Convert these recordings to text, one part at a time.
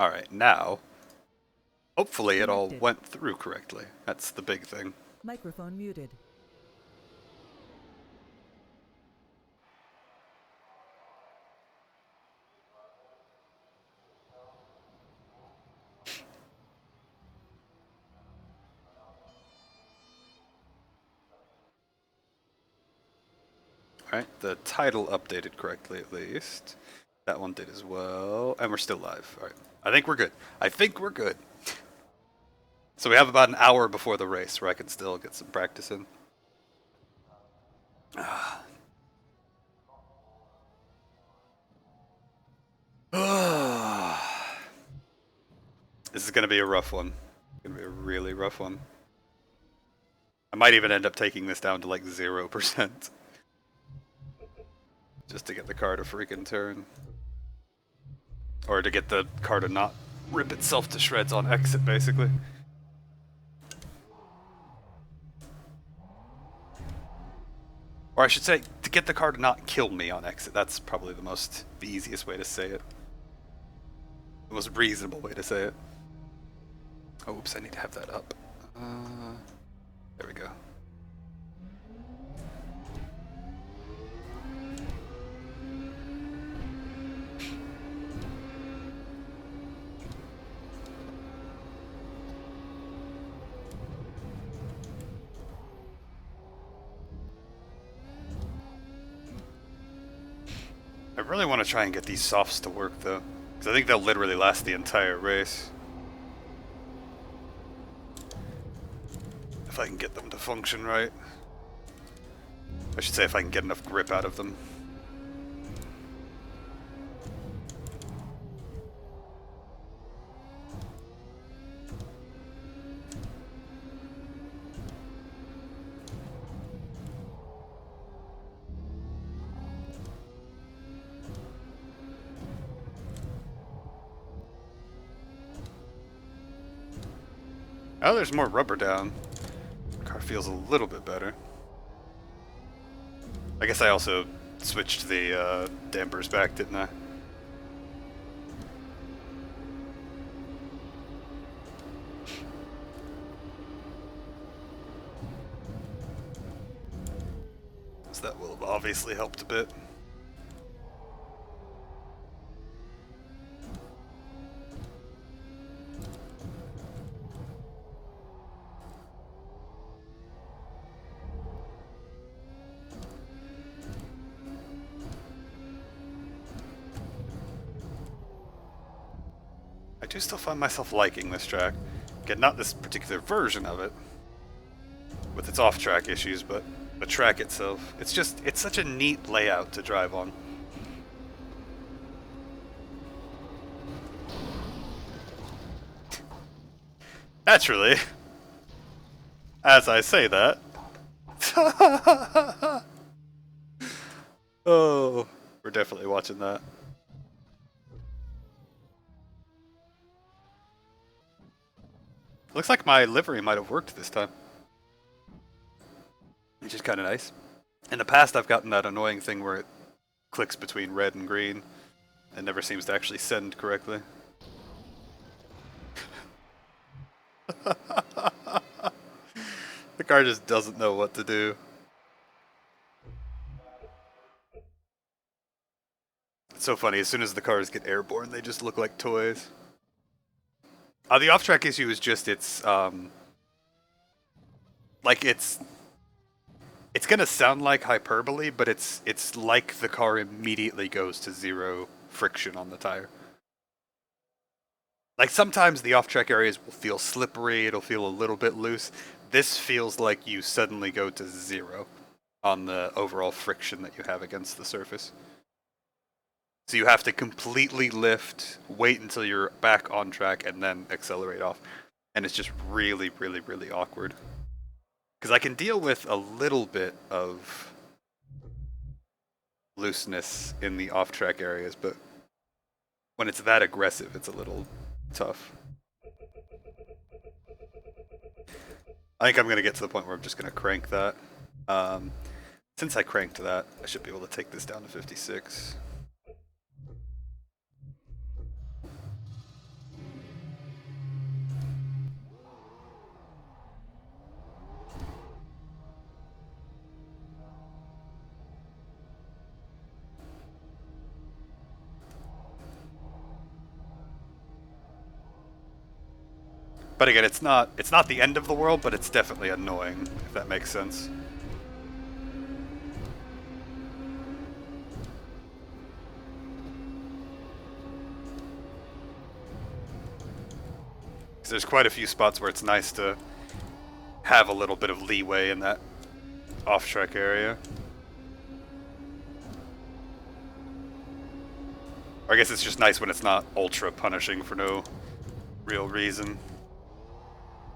Alright, now, hopefully it all Connected. went through correctly. That's the big thing. Microphone muted. Alright, the title updated correctly at least. That one did as well. And we're still live. Alright, I think we're good. I think we're good. So we have about an hour before the race where I can still get some practice in. This is going to be a rough one. It's going to be a really rough one. I might even end up taking this down to like 0%. Just to get the car to freaking turn. Or to get the car to not rip itself to shreds on exit, basically. Or I should say, to get the car to not kill me on exit. That's probably the easiest way to say it. The most reasonable way to say it. Oh, oops, I need to have that up. There we go. I really want to try and get these softs to work though, because I think they'll literally last the entire race. If I can get them to function right. I should say if I can get enough grip out of them. Oh, there's more rubber down. The car feels a little bit better. I guess I also switched the dampers back, didn't I? So that will have obviously helped a bit. I do still find myself liking this track. Again, not this particular version of it, with its off-track issues, but the track itself. It's such a neat layout to drive on. Naturally, as I say that. Oh, we're definitely watching that. Looks like my livery might have worked this time. Which is kind of nice. In the past, I've gotten that annoying thing where it clicks between red and green and never seems to actually send correctly. The car just doesn't know what to do. It's so funny, as soon as the cars get airborne, they just look like toys. The off-track issue is just like it's gonna sound like hyperbole, but it's like the car immediately goes to 0 friction on the tire. Like sometimes the off-track areas will feel slippery, it'll feel a little bit loose. This feels like you suddenly go to 0 on the overall friction that you have against the surface. So you have to completely lift, wait until you're back on track, and then accelerate off. And it's just really, really, really awkward. Because I can deal with a little bit of looseness in the off-track areas, but when it's that aggressive, it's a little tough. I think I'm going to get to the point where I'm just going to crank that. Since I cranked that, I should be able to take this down to 56. But again, it's not the end of the world, but it's definitely annoying, if that makes sense. 'Cause there's quite a few spots where it's nice to have a little bit of leeway in that off-track area. Or I guess it's just nice when it's not ultra punishing for no real reason.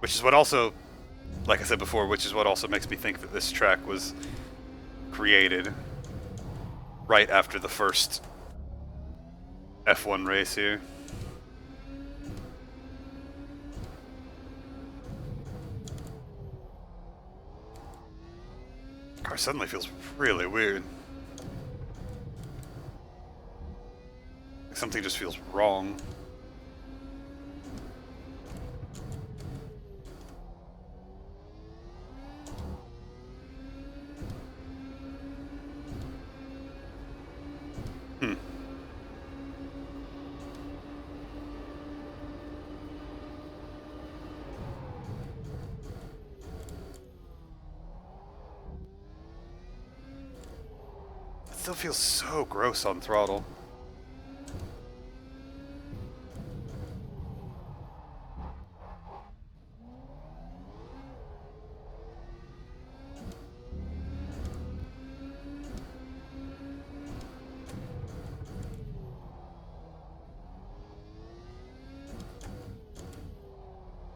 Which is what also, like I said before, which is what also makes me think that this track was created right after the first F1 race here. Car suddenly feels really weird. Like something just feels wrong. It still feels so gross on throttle.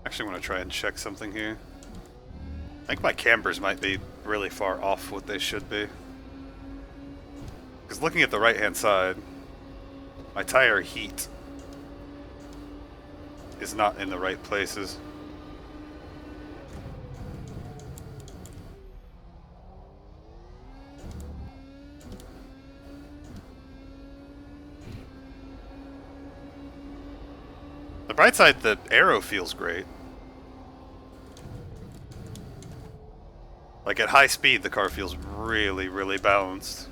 Actually want to try and check something here. I think my cambers might be really far off what they should be. Because looking at the right-hand side, my tire heat is not in the right places. The bright side, the aero feels great. Like at high speed, the car feels really, really balanced.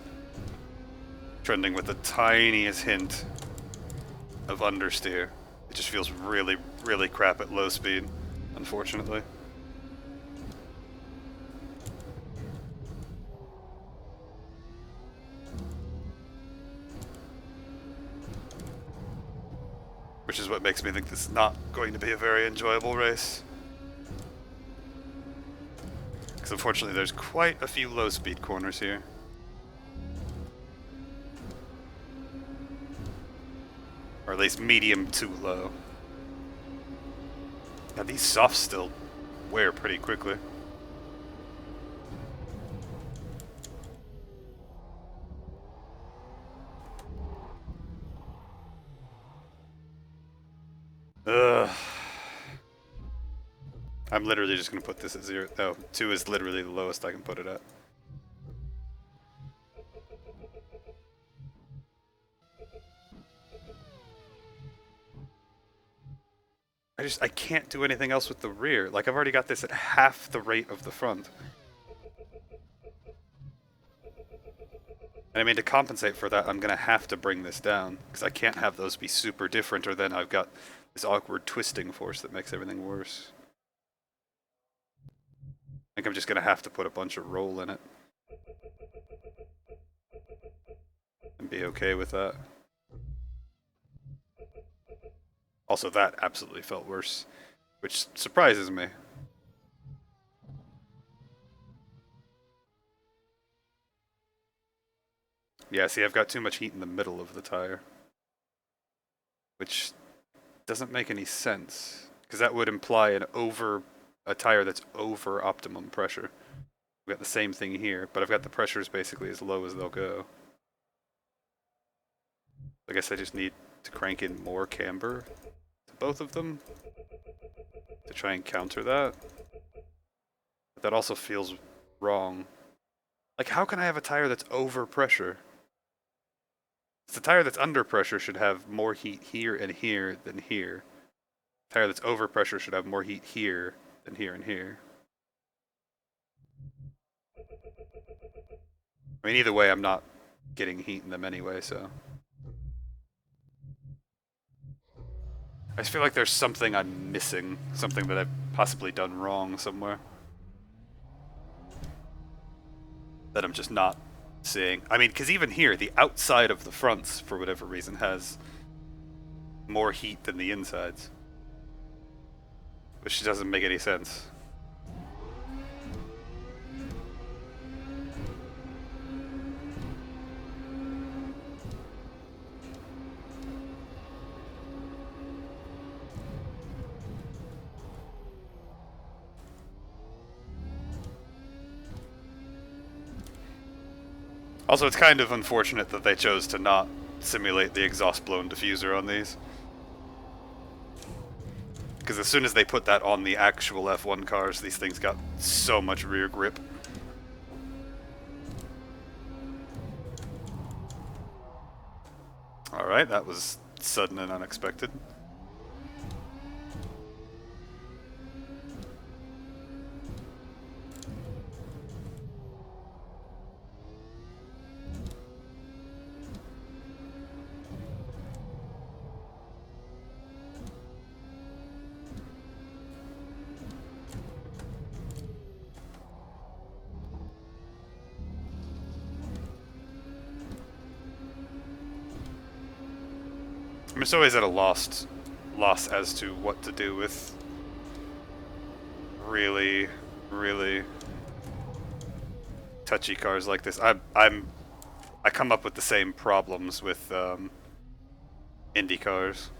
Trending with the tiniest hint of understeer. It just feels really, really crap at low speed, unfortunately. Which is what makes me think this is not going to be a very enjoyable race. Because unfortunately there's quite a few low speed corners here. Or at least medium to low. Now these softs still wear pretty quickly. Ugh. I'm literally just going to put this at 0. No, 2 is literally the lowest I can put it at. I can't do anything else with the rear. Like, I've already got this at half the rate of the front. And I mean, to compensate for that, I'm going to have to bring this down. Because I can't have those be super different, or then I've got this awkward twisting force that makes everything worse. I think I'm just going to have to put a bunch of roll in it. And be okay with that. Also, that absolutely felt worse, which surprises me. Yeah, see, I've got too much heat in the middle of the tire. Which doesn't make any sense, because that would imply a tire that's over optimum pressure. We've got the same thing here, but I've got the pressures basically as low as they'll go. I guess I just need to crank in more camber to both of them to try and counter that. But that also feels wrong. Like, how can I have a tire that's over pressure? The tire that's under pressure should have more heat here and here than here. The tire that's over pressure should have more heat here than here and here. I mean, either way, I'm not getting heat in them anyway, so. I just feel like there's something I'm missing, something that I've possibly done wrong somewhere. That I'm just not seeing. I mean, because even here, the outside of the fronts, for whatever reason, has more heat than the insides. Which doesn't make any sense. Also, it's kind of unfortunate that they chose to not simulate the exhaust-blown diffuser on these. Because as soon as they put that on the actual F1 cars, these things got so much rear grip. Alright, that was sudden and unexpected. I'm just always at a loss as to what to do with really touchy cars like this. I come up with the same problems with Indy cars.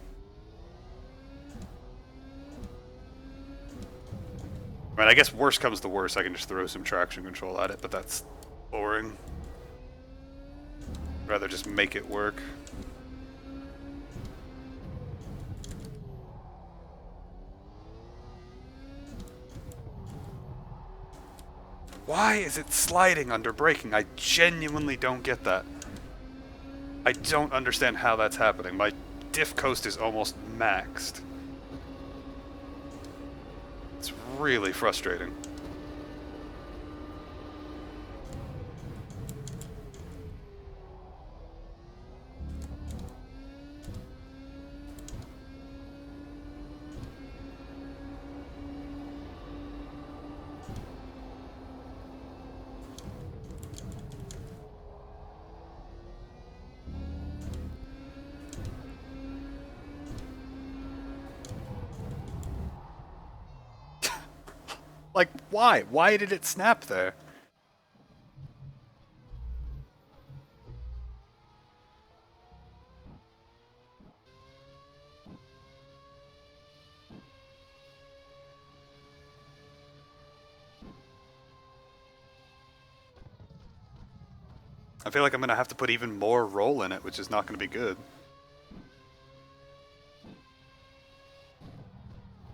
I mean, I guess worst comes to worst, I can just throw some traction control at it, but that's boring. I'd rather just make it work. Why is it sliding under braking? I genuinely don't get that. I don't understand how that's happening. My diff coast is almost maxed. It's really frustrating. Like, why? Why did it snap there? I feel like I'm gonna have to put even more roll in it, which is not gonna be good.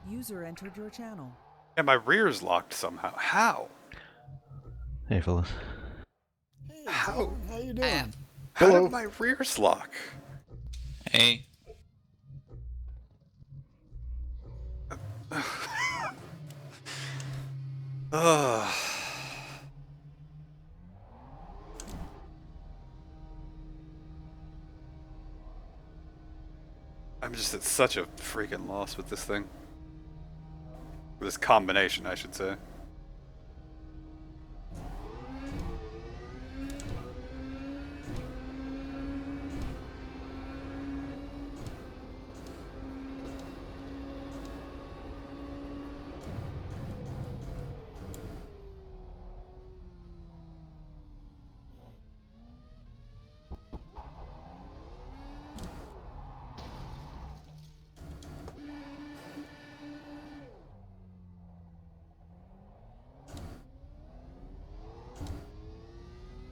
User entered your channel. Yeah, my rear's locked somehow. How? Hey, fellas. Hey, How? Tom, how you doing? How Hello. did my rear's lock? Hey. Ugh. I'm just at such a freaking loss with this thing. With this combination, I should say.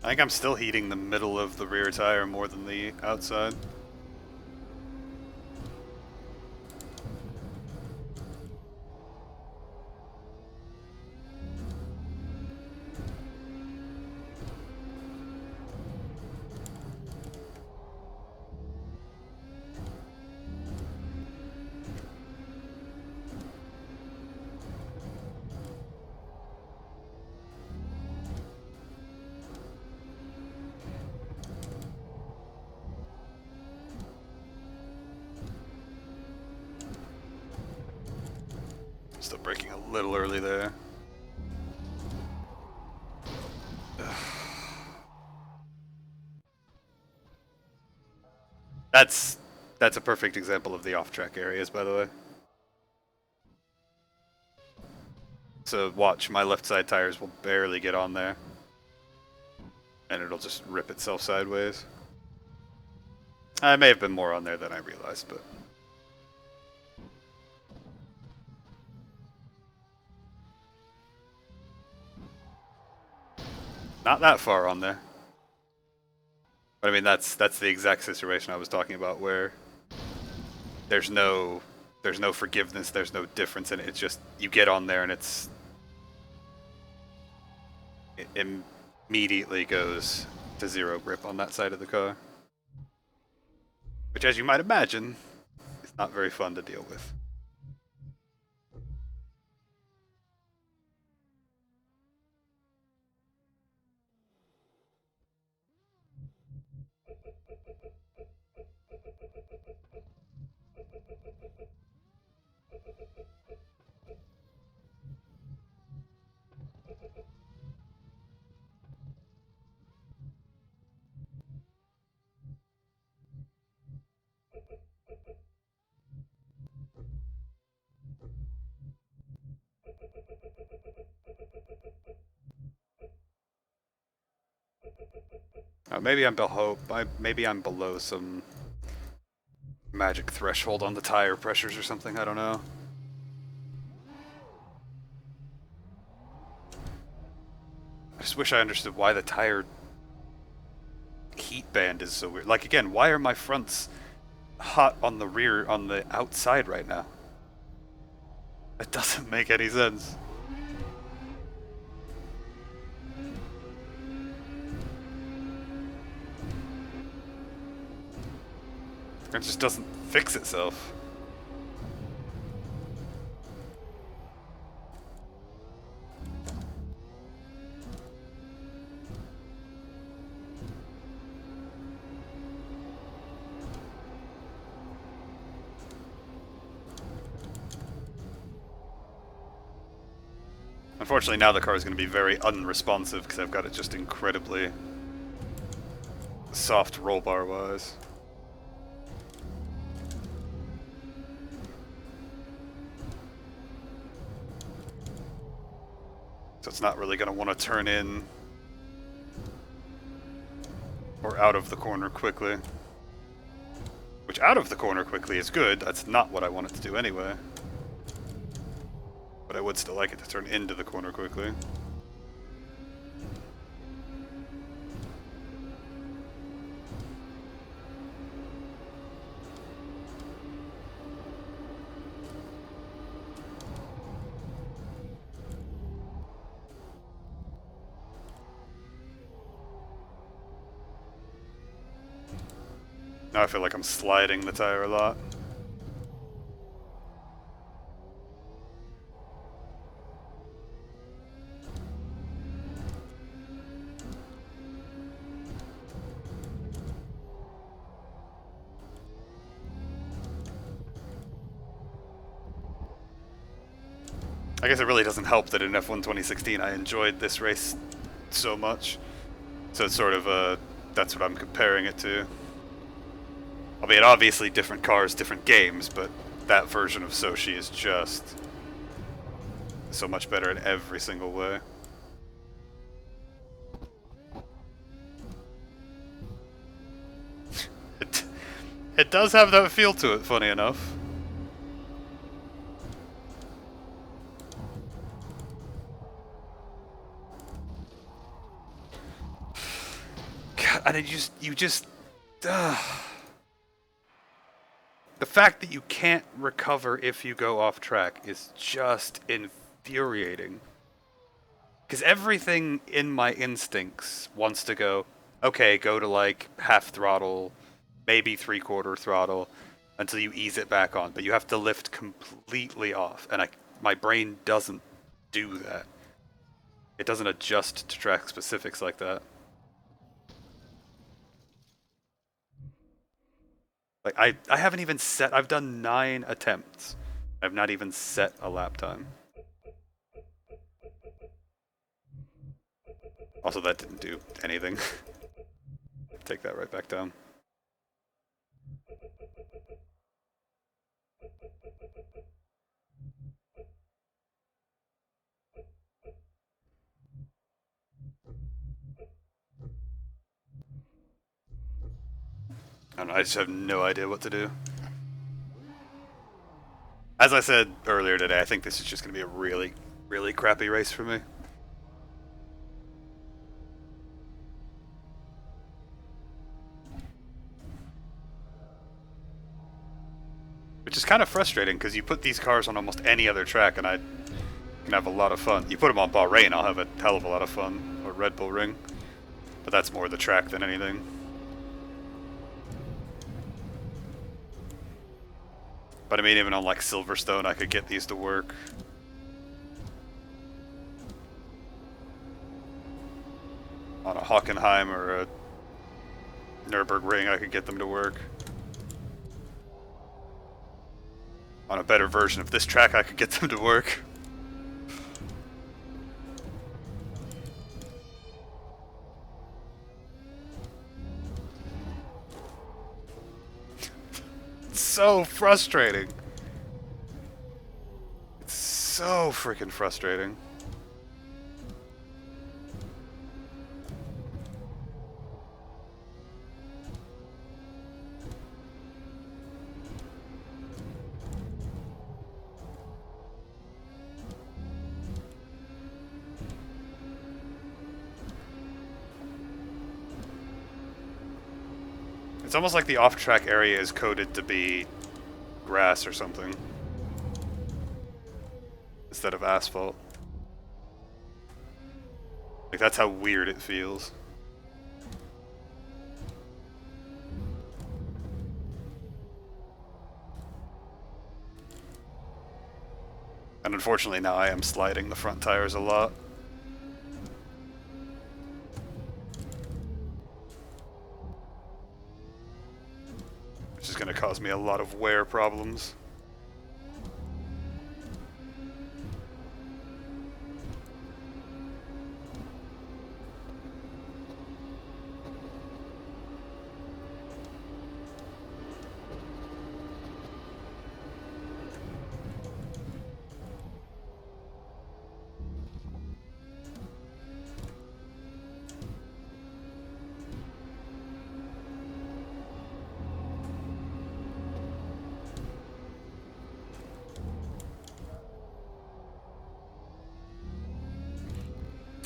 I think I'm still heating the middle of the rear tire more than the outside. Still braking a little early there. That's a perfect example of the off-track areas, by the way. So watch, my left side tires will barely get on there. And it'll just rip itself sideways. I may have been more on there than I realized, but... Not that far on there. But I mean, that's the exact situation I was talking about, where there's no forgiveness, there's no difference in it. It's just, you get on there and it immediately goes to zero grip on that side of the car. Which, as you might imagine, is not very fun to deal with. Maybe I'm below some magic threshold on the tire pressures or something. I don't know. I just wish I understood why the tire heat band is so weird. Like, again, why are my fronts hot on the rear, on the outside right now? That doesn't make any sense. It just doesn't fix itself. Unfortunately, now the car is going to be very unresponsive because I've got it just incredibly soft roll bar wise. So it's not really going to want to turn in or out of the corner quickly. Which, out of the corner quickly is good. That's not what I want it to do anyway. But I would still like it to turn into the corner quickly. Now I feel like I'm sliding the tire a lot. I guess it really doesn't help that in F1 2016 I enjoyed this race so much. So it's sort of that's what I'm comparing it to. Albeit obviously different cars, different games, but that version of Sochi is just so much better in every single way. It does have that feel to it, funny enough. God, and you just the fact that you can't recover if you go off track is just infuriating. Because everything in my instincts wants to go, okay, go to like half throttle, maybe 3/4 throttle, until you ease it back on. But you have to lift completely off, and my brain doesn't do that. It doesn't adjust to track specifics like that. Like, I haven't even set... I've done 9 attempts I've not even set a lap time. Also, that didn't do anything. Take that right back down. I don't know, I just have no idea what to do. As I said earlier today, I think this is just going to be a really, really crappy race for me. Which is kind of frustrating, because you put these cars on almost any other track and I can have a lot of fun. You put them on Bahrain, I'll have a hell of a lot of fun. Or Red Bull Ring. But that's more the track than anything. But I mean, even on like Silverstone, I could get these to work. On a Hockenheim or a Nürburgring, I could get them to work. On a better version of this track, I could get them to work. It's so frustrating. It's so freaking frustrating. It's almost like the off-track area is coded to be grass or something instead of asphalt. Like, that's how weird it feels. And unfortunately now I am sliding the front tires a lot. Which is going to cause me a lot of wear problems.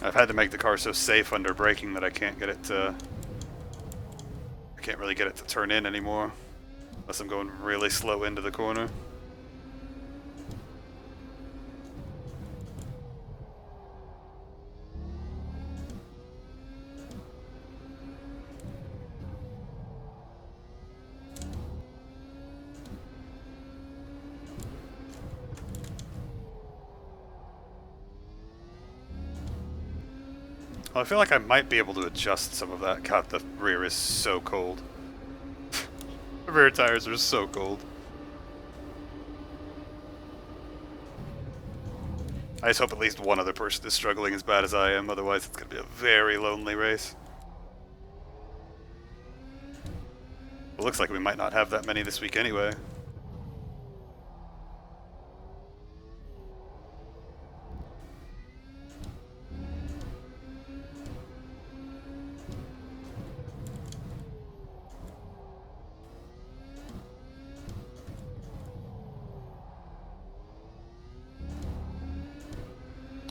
I've had to make the car so safe under braking that I can't get it to... I can't really get it to turn in anymore. Unless I'm going really slow into the corner. Well, I feel like I might be able to adjust some of that. God, the rear is so cold. The rear tires are so cold. I just hope at least one other person is struggling as bad as I am, otherwise it's going to be a very lonely race. It looks like we might not have that many this week anyway.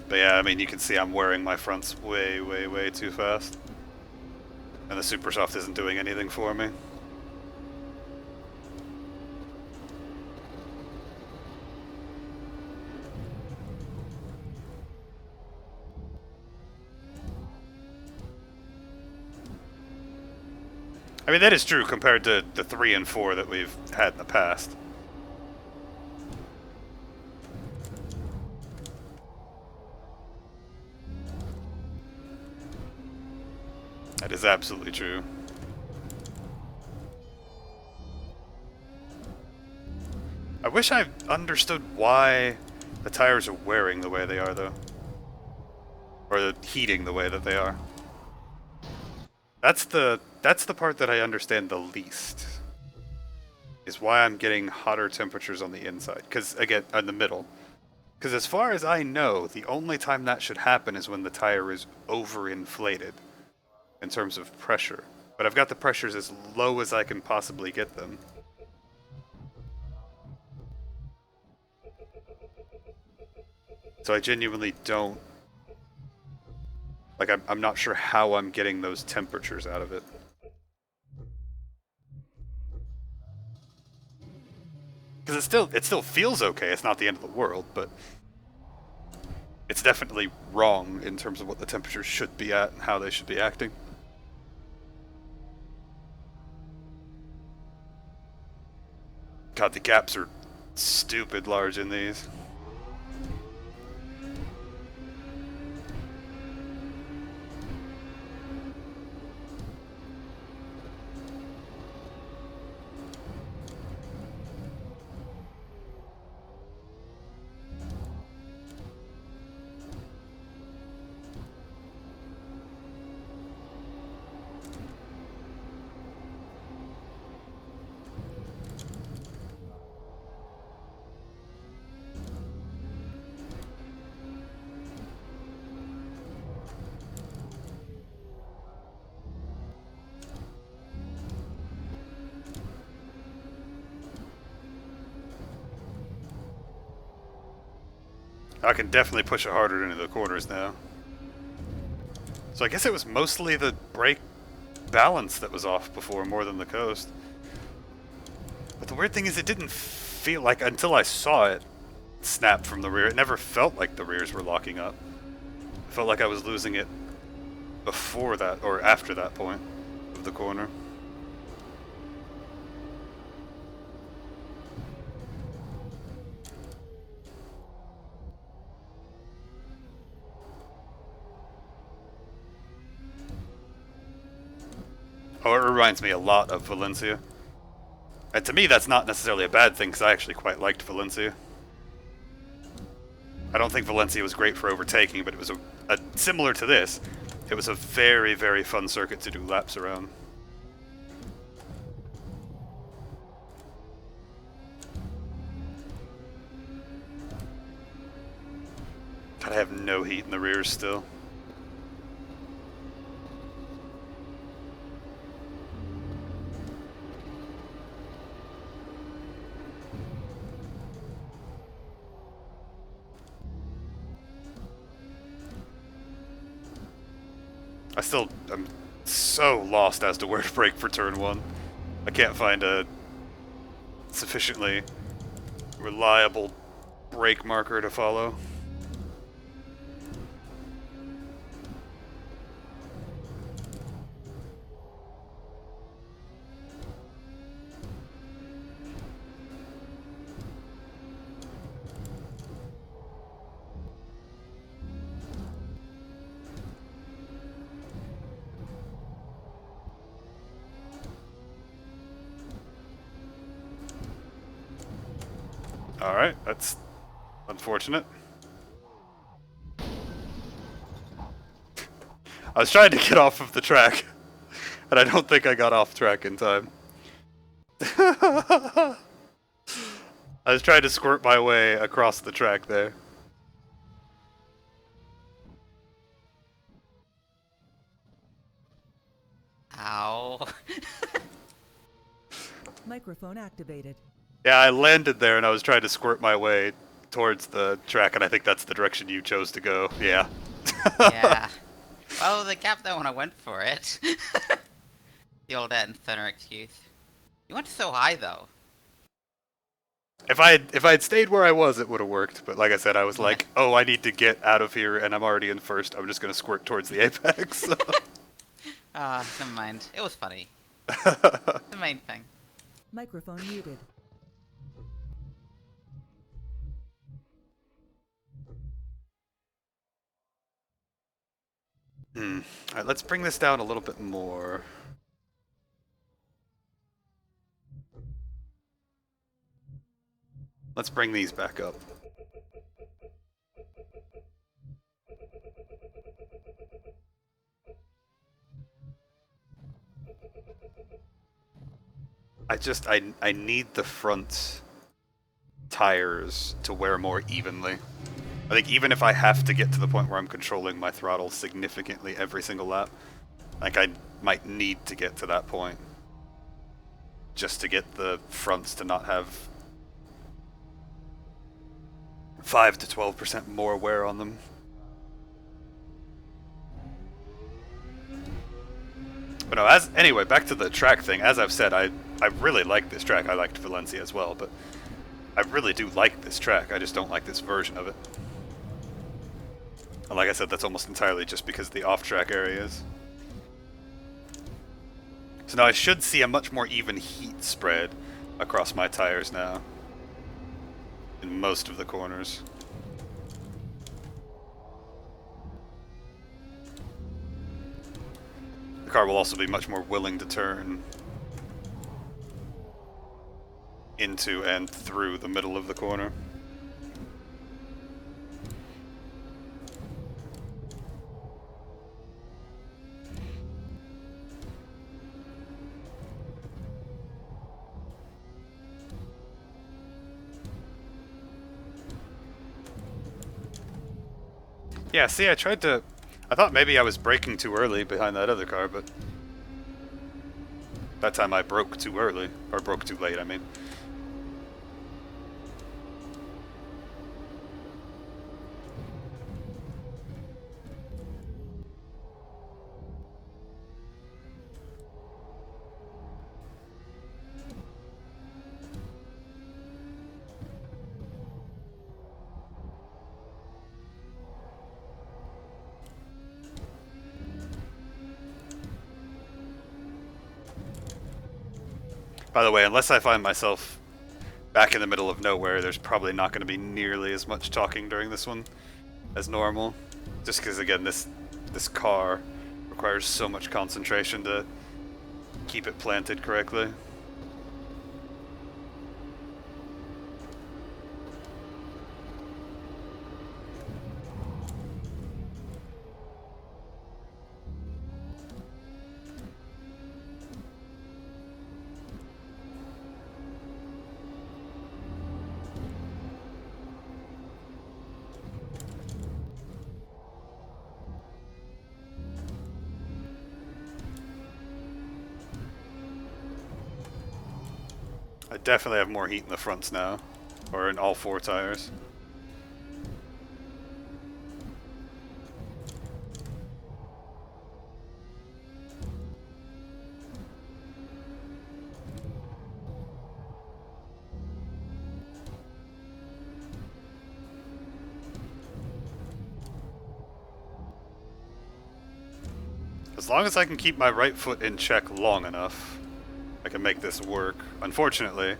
But yeah, I mean, you can see I'm wearing my fronts way, way, way too fast. And the Super Soft isn't doing anything for me. I mean, that is true compared to the 3 and 4 that we've had in the past. That is absolutely true. wish I understood why the tires are wearing the way they are, though. Or the heating the way that they are. That's the part that I understand the least. Is why I'm getting hotter temperatures on the inside. Because, again, in the middle. Because as far as I know, the only time that should happen is when the tire is overinflated. In terms of pressure. But I've got the pressures as low as I can possibly get them. So I genuinely don't... Like, I'm not sure how I'm getting those temperatures out of it. Because it still feels okay, it's not the end of the world, but... It's definitely wrong in terms of what the temperatures should be at and how they should be acting. God, the gaps are stupid large in these. I can definitely push it harder into the corners now. So I guess it was mostly the brake balance that was off before more than the coast. But the weird thing is it didn't feel like, until I saw it snap from the rear, it never felt like the rears were locking up. It felt like I was losing it before that, or after that point of the corner. Oh, it reminds me a lot of Valencia. And to me, that's not necessarily a bad thing, because I actually quite liked Valencia. I don't think Valencia was great for overtaking, but it was similar to this. It was a very, very fun circuit to do laps around. God, I have no heat in the rears still. I'm so lost as to where to brake for turn 1. I can't find a sufficiently reliable brake marker to follow. Alright, that's unfortunate. I was trying to get off of the track, and I don't think I got off track in time. I was trying to squirt my way across the track there. Ow. Microphone activated. Yeah, I landed there and I was trying to squirt my way towards the track, and I think that's the direction you chose to go. Yeah. Yeah. Well, the gap there when I went for it. The old Ed and Thinner excuse. You went so high, though. If I had stayed where I was, it would have worked. But like I said, I was like, oh, I need to get out of here, and I'm already in first. I'm just going to squirt towards the apex. Never mind. It was funny. The main thing. Microphone muted. Alright, let's bring this down a little bit more. Let's bring these back up. I need the front tires to wear more evenly. I think even if I have to get to the point where I'm controlling my throttle significantly every single lap, like I might need to get to that point just to get the fronts to not have 5 to 12% more wear on them. But no, anyway, back to the track thing. As I've said, I really like this track. I liked Valencia as well, but I really do like this track. I just don't like this version of it. And like I said, that's almost entirely just because of the off-track areas. So now I should see a much more even heat spread across my tires now. In most of the corners. The car will also be much more willing to turn into and through the middle of the corner. Yeah, see, I thought maybe I was braking too early behind that other car, but that time I broke too early, or broke too late, I mean. By the way, unless I find myself back in the middle of nowhere, there's probably not going to be nearly as much talking during this one as normal. Just because, again, this car requires so much concentration to keep it planted correctly. I definitely have more heat in the fronts now, or in all 4 tires. As long as I can keep my right foot in check long enough, I can make this work. Unfortunately,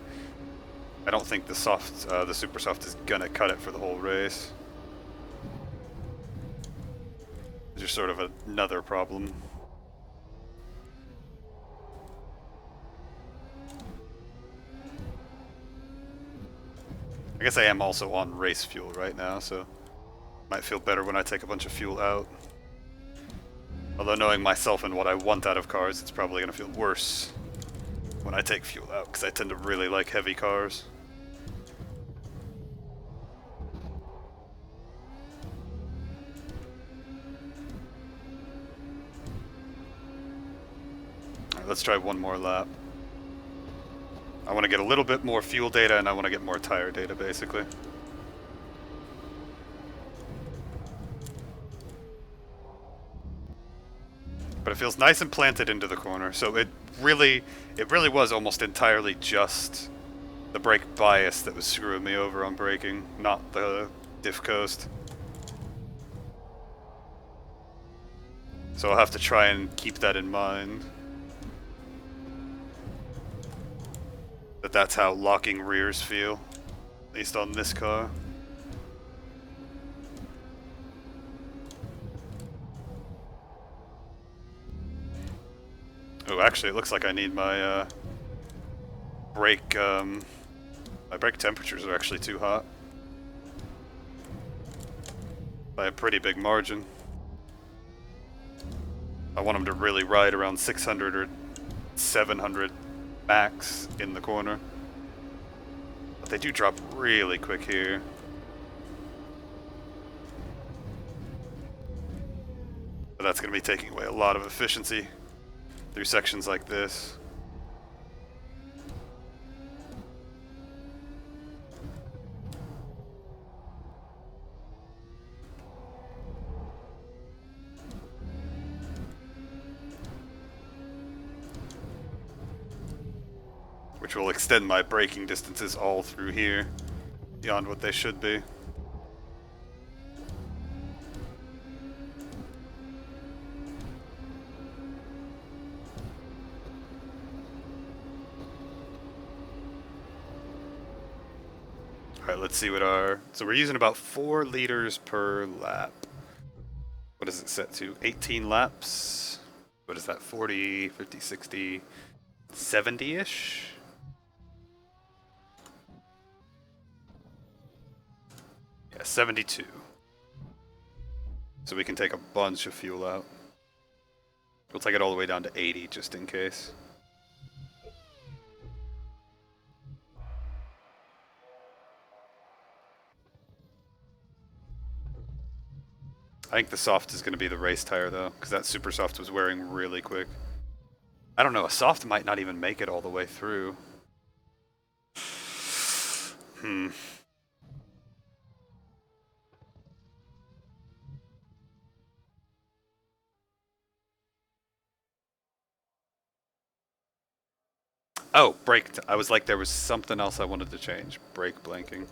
I don't think the super soft is gonna cut it for the whole race. It's just sort of another problem. I guess I am also on race fuel right now, so might feel better when I take a bunch of fuel out. Although knowing myself and what I want out of cars, it's probably gonna feel worse when I take fuel out, because I tend to really like heavy cars. Alright, let's try one more lap. I want to get a little bit more fuel data, and I want to get more tire data, basically. But it feels nice and planted into the corner, so it really was almost entirely just the brake bias that was screwing me over on braking, not the diff coast. So I'll have to try and keep that in mind. That's how locking rears feel, at least on this car. Oh, actually, it looks like I need my brake My brake temperatures are actually too hot. By a pretty big margin. I want them to really ride around 600 or 700 max in the corner. But they do drop really quick here. But that's going to be taking away a lot of efficiency through sections like this. Which will extend my braking distances all through here, beyond what they should be. Alright, let's see what our... So we're using about 4 liters per lap. What is it set to? 18 laps? What is that? 40, 50, 60, 70-ish? Yeah, 72. So we can take a bunch of fuel out. We'll take it all the way down to 80 just in case. I think the soft is going to be the race tire though, because that super soft was wearing really quick. I don't know, a soft might not even make it all the way through. Oh, brake. I was like, there was something else I wanted to change. Brake blanking.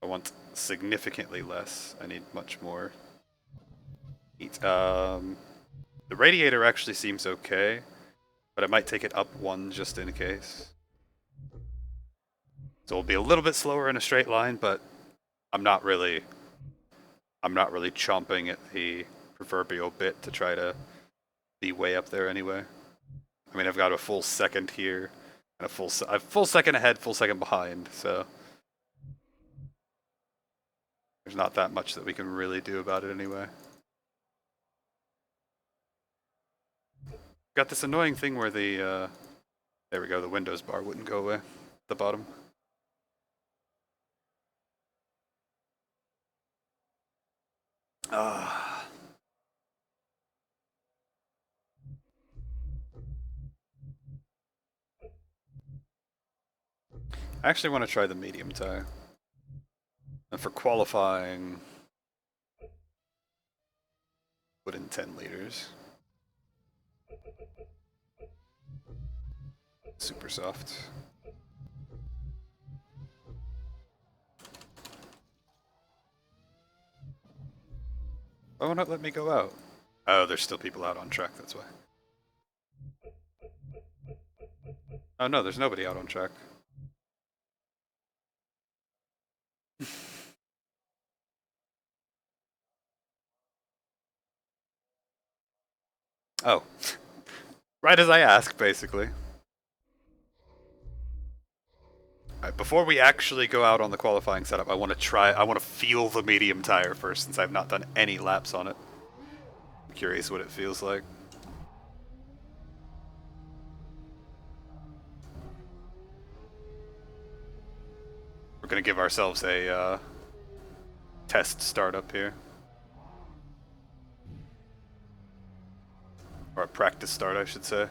I want significantly less. I need much more heat. The radiator actually seems okay, but I might take it up 1 just in case. So it'll be a little bit slower in a straight line, but I'm not really chomping at the proverbial bit to try to be way up there anyway. I mean, I've got a full second here, and a full second ahead, full second behind, so there's not that much that we can really do about it anyway. Got this annoying thing where the, there we go, the Windows bar wouldn't go away at the bottom. I actually want to try the medium tire. And for qualifying, put in 10 liters. Super soft. Why won't it let me go out? Oh, there's still people out on track, that's why. Oh no, there's nobody out on track. Oh. Right as I ask, basically. Alright, before we actually go out on the qualifying setup, I want to feel the medium tire first, since I've not done any laps on it. I'm curious what it feels like. We're gonna give ourselves a test startup here. Or a practice start, I should say.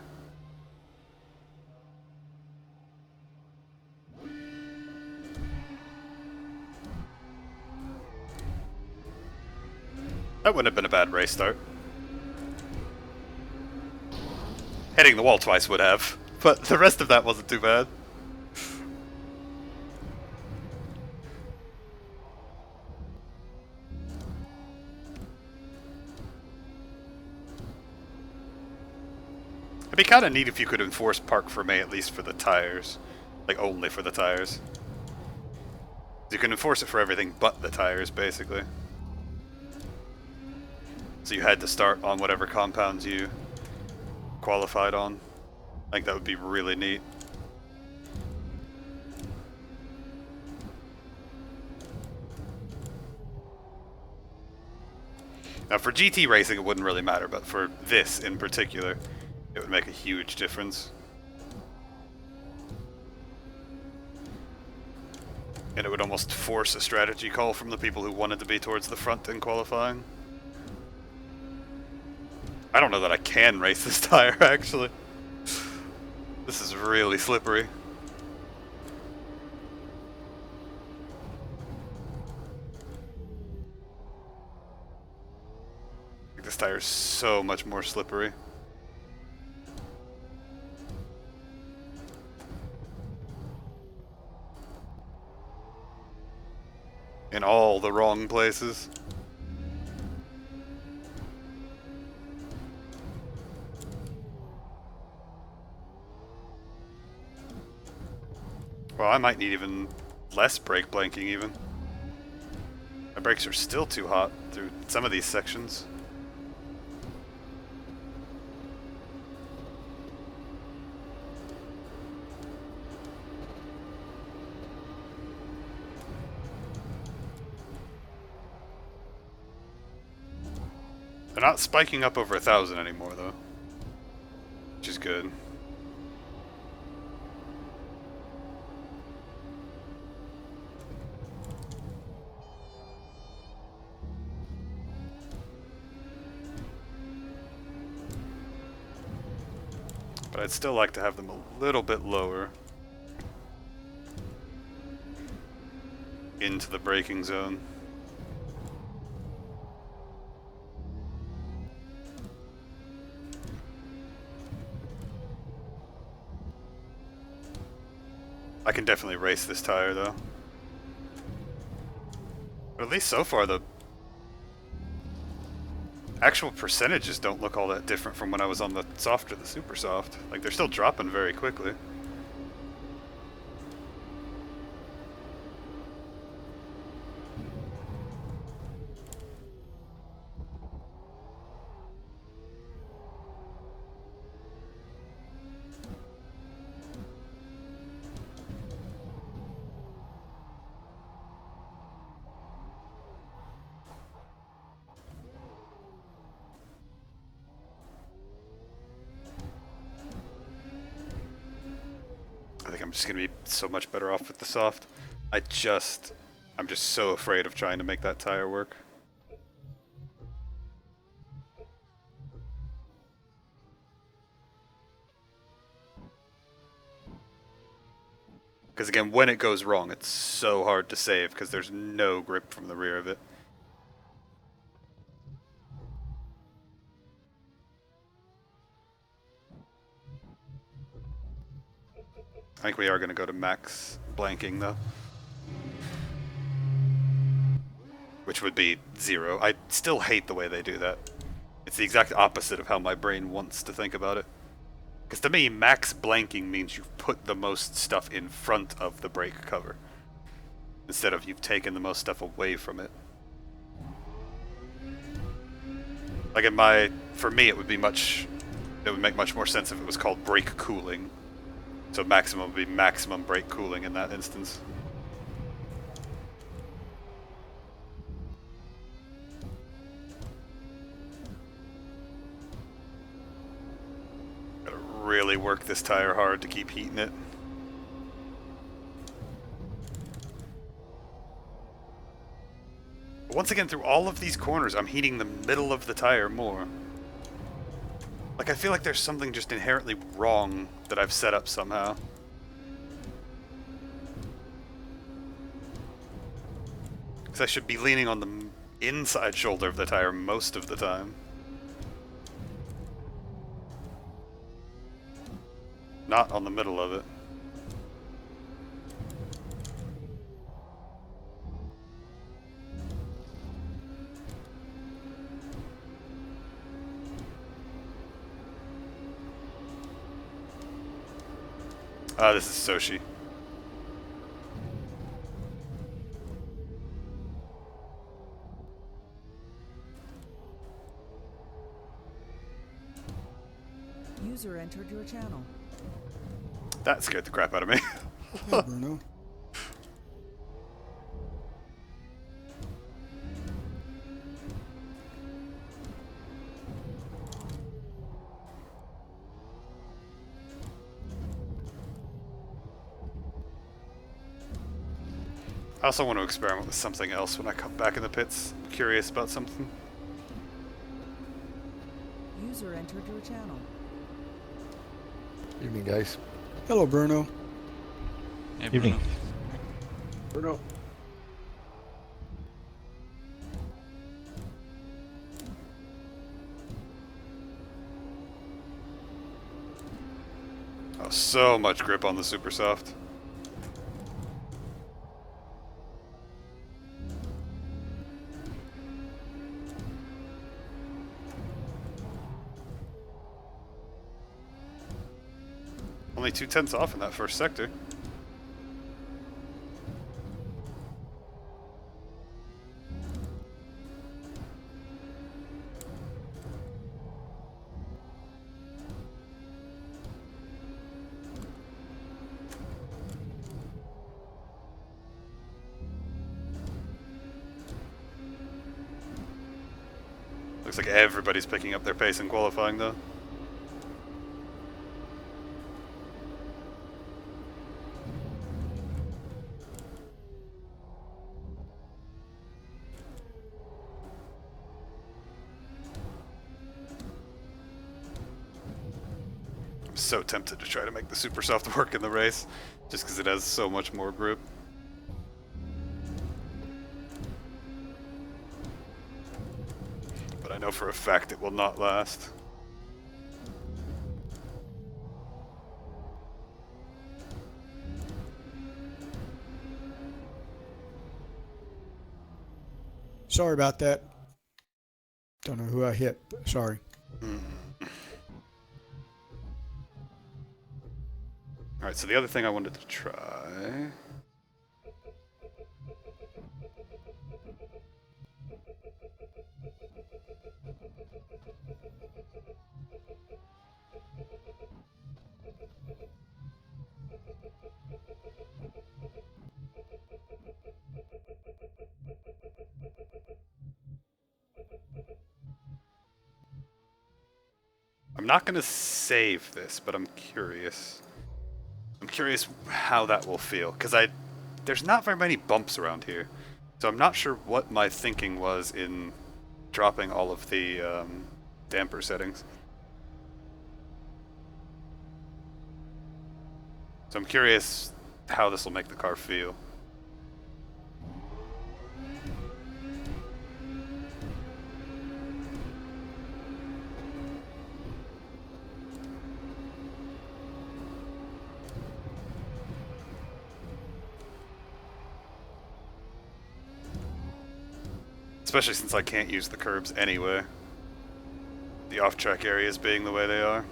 That wouldn't have been a bad race start. Hitting the wall twice would have, but the rest of that wasn't too bad. It'd be kind of neat if you could enforce park for May at least for the tires. Like, only for the tires. You can enforce it for everything but the tires, basically. So you had to start on whatever compounds you qualified on. I think that would be really neat. Now for GT racing it wouldn't really matter, but for this in particular, it would make a huge difference. And it would almost force a strategy call from the people who wanted to be towards the front in qualifying. I don't know that I can race this tire, actually. This is really slippery. This tire is so much more slippery. In all the wrong places. Well, I might need even less brake blanking even. My brakes are still too hot through some of these sections. They're not spiking up over 1,000 anymore, though, which is good. But I'd still like to have them a little bit lower into the braking zone. I can definitely race this tire, though. But at least so far, the actual percentages don't look all that different from when I was on the soft or the super soft. Like, they're still dropping very quickly. I think I'm just gonna be so much better off with the soft. I'm just so afraid of trying to make that tire work. Because again, when it goes wrong, it's so hard to save because there's no grip from the rear of it. I think we are going to go to max blanking, though. Which would be 0. I still hate the way they do that. It's the exact opposite of how my brain wants to think about it. Because to me, max blanking means you've put the most stuff in front of the brake cover, instead of you've taken the most stuff away from it. Like for me, it would make much more sense if it was called brake cooling. So maximum would be maximum brake cooling in that instance. Gotta really work this tire hard to keep heating it. But once again, through all of these corners, I'm heating the middle of the tire more. Like, I feel like there's something just inherently wrong that I've set up somehow. Because I should be leaning on the inside shoulder of the tire most of the time. Not on the middle of it. This is Sochi. User entered your channel. That scared the crap out of me. Hey, Bruno. I also want to experiment with something else when I come back in the pits. I'm curious about something. User entered your channel. Evening, guys. Hello, Bruno. Evening. Bruno. Oh, so much grip on the super soft. Only 2/10 off in that first sector. Looks like everybody's picking up their pace in qualifying, though. I'm so tempted to try to make the super soft work in the race, just because it has so much more grip. But I know for a fact it will not last. Sorry about that. Don't know who I hit, but sorry. Alright, so the other thing I wanted to try... I'm not going to save this, but I'm curious. I'm curious how that will feel, because there's not very many bumps around here. So I'm not sure what my thinking was in dropping all of the damper settings. So I'm curious how this will make the car feel. Especially since I can't use the curbs anyway. The off-track areas being the way they are.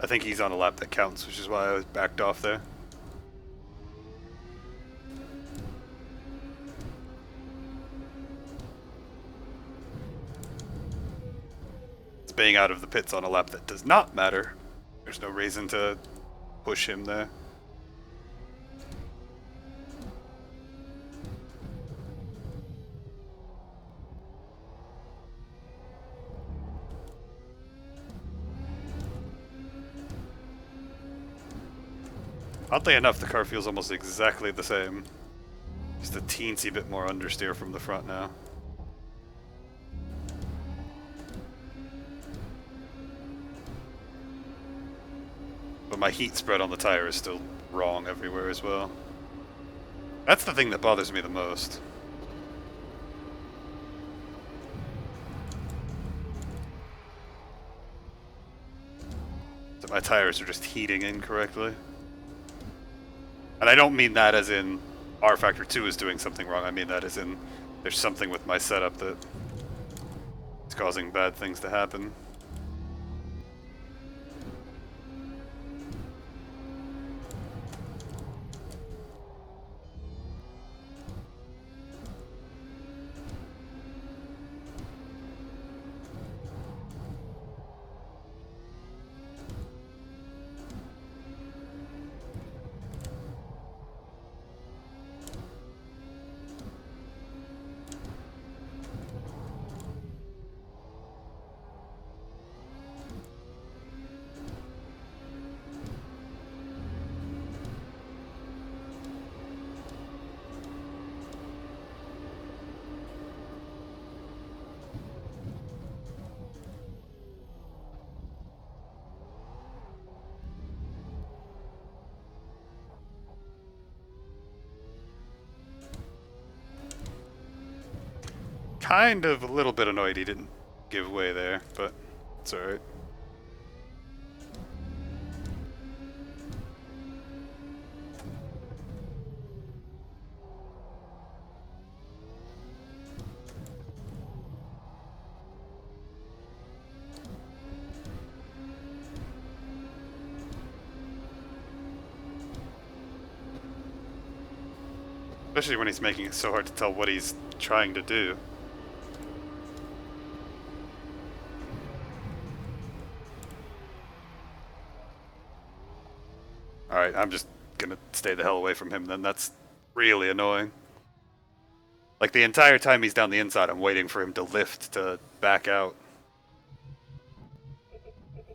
I think he's on a lap that counts, which is why I was backed off there. It's being out of the pits on a lap that does not matter. There's no reason to push him there. Oddly enough, the car feels almost exactly the same. Just a teensy bit more understeer from the front now. But my heat spread on the tire is still wrong everywhere as well. That's the thing that bothers me the most. That my tires are just heating incorrectly. And I don't mean that as in R Factor 2 is doing something wrong, I mean that as in there's something with my setup that is causing bad things to happen. Kind of a little bit annoyed he didn't give way there, but it's alright. Especially when he's making it so hard to tell what he's trying to do. Alright, I'm just gonna stay the hell away from him then. That's really annoying. Like, the entire time he's down the inside, I'm waiting for him to lift to back out.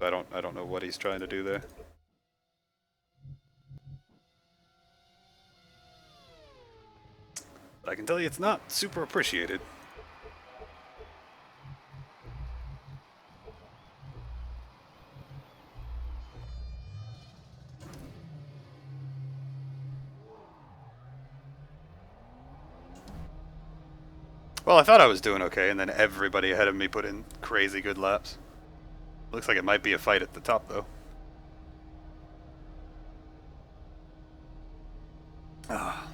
I don't know what he's trying to do there. But I can tell you it's not super appreciated. Well, I thought I was doing okay, and then everybody ahead of me put in crazy good laps. Looks like it might be a fight at the top, though. Ah.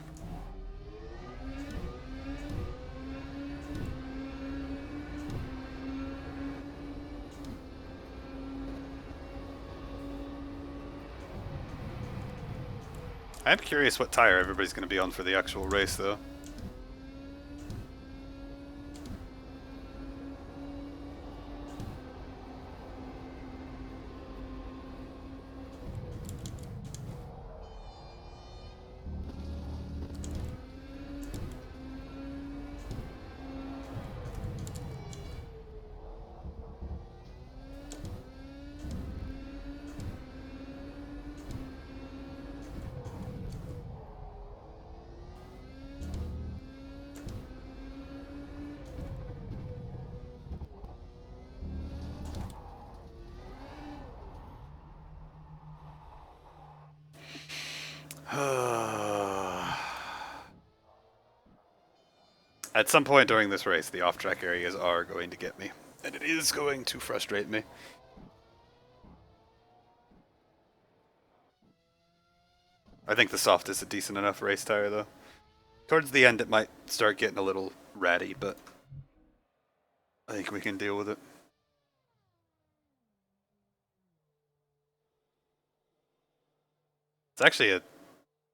I'm curious what tire everybody's going to be on for the actual race, though. At some point during this race, the off-track areas are going to get me, and it is going to frustrate me. I think the soft is a decent enough race tire, though. Towards the end, it might start getting a little ratty, but I think we can deal with it. It's actually a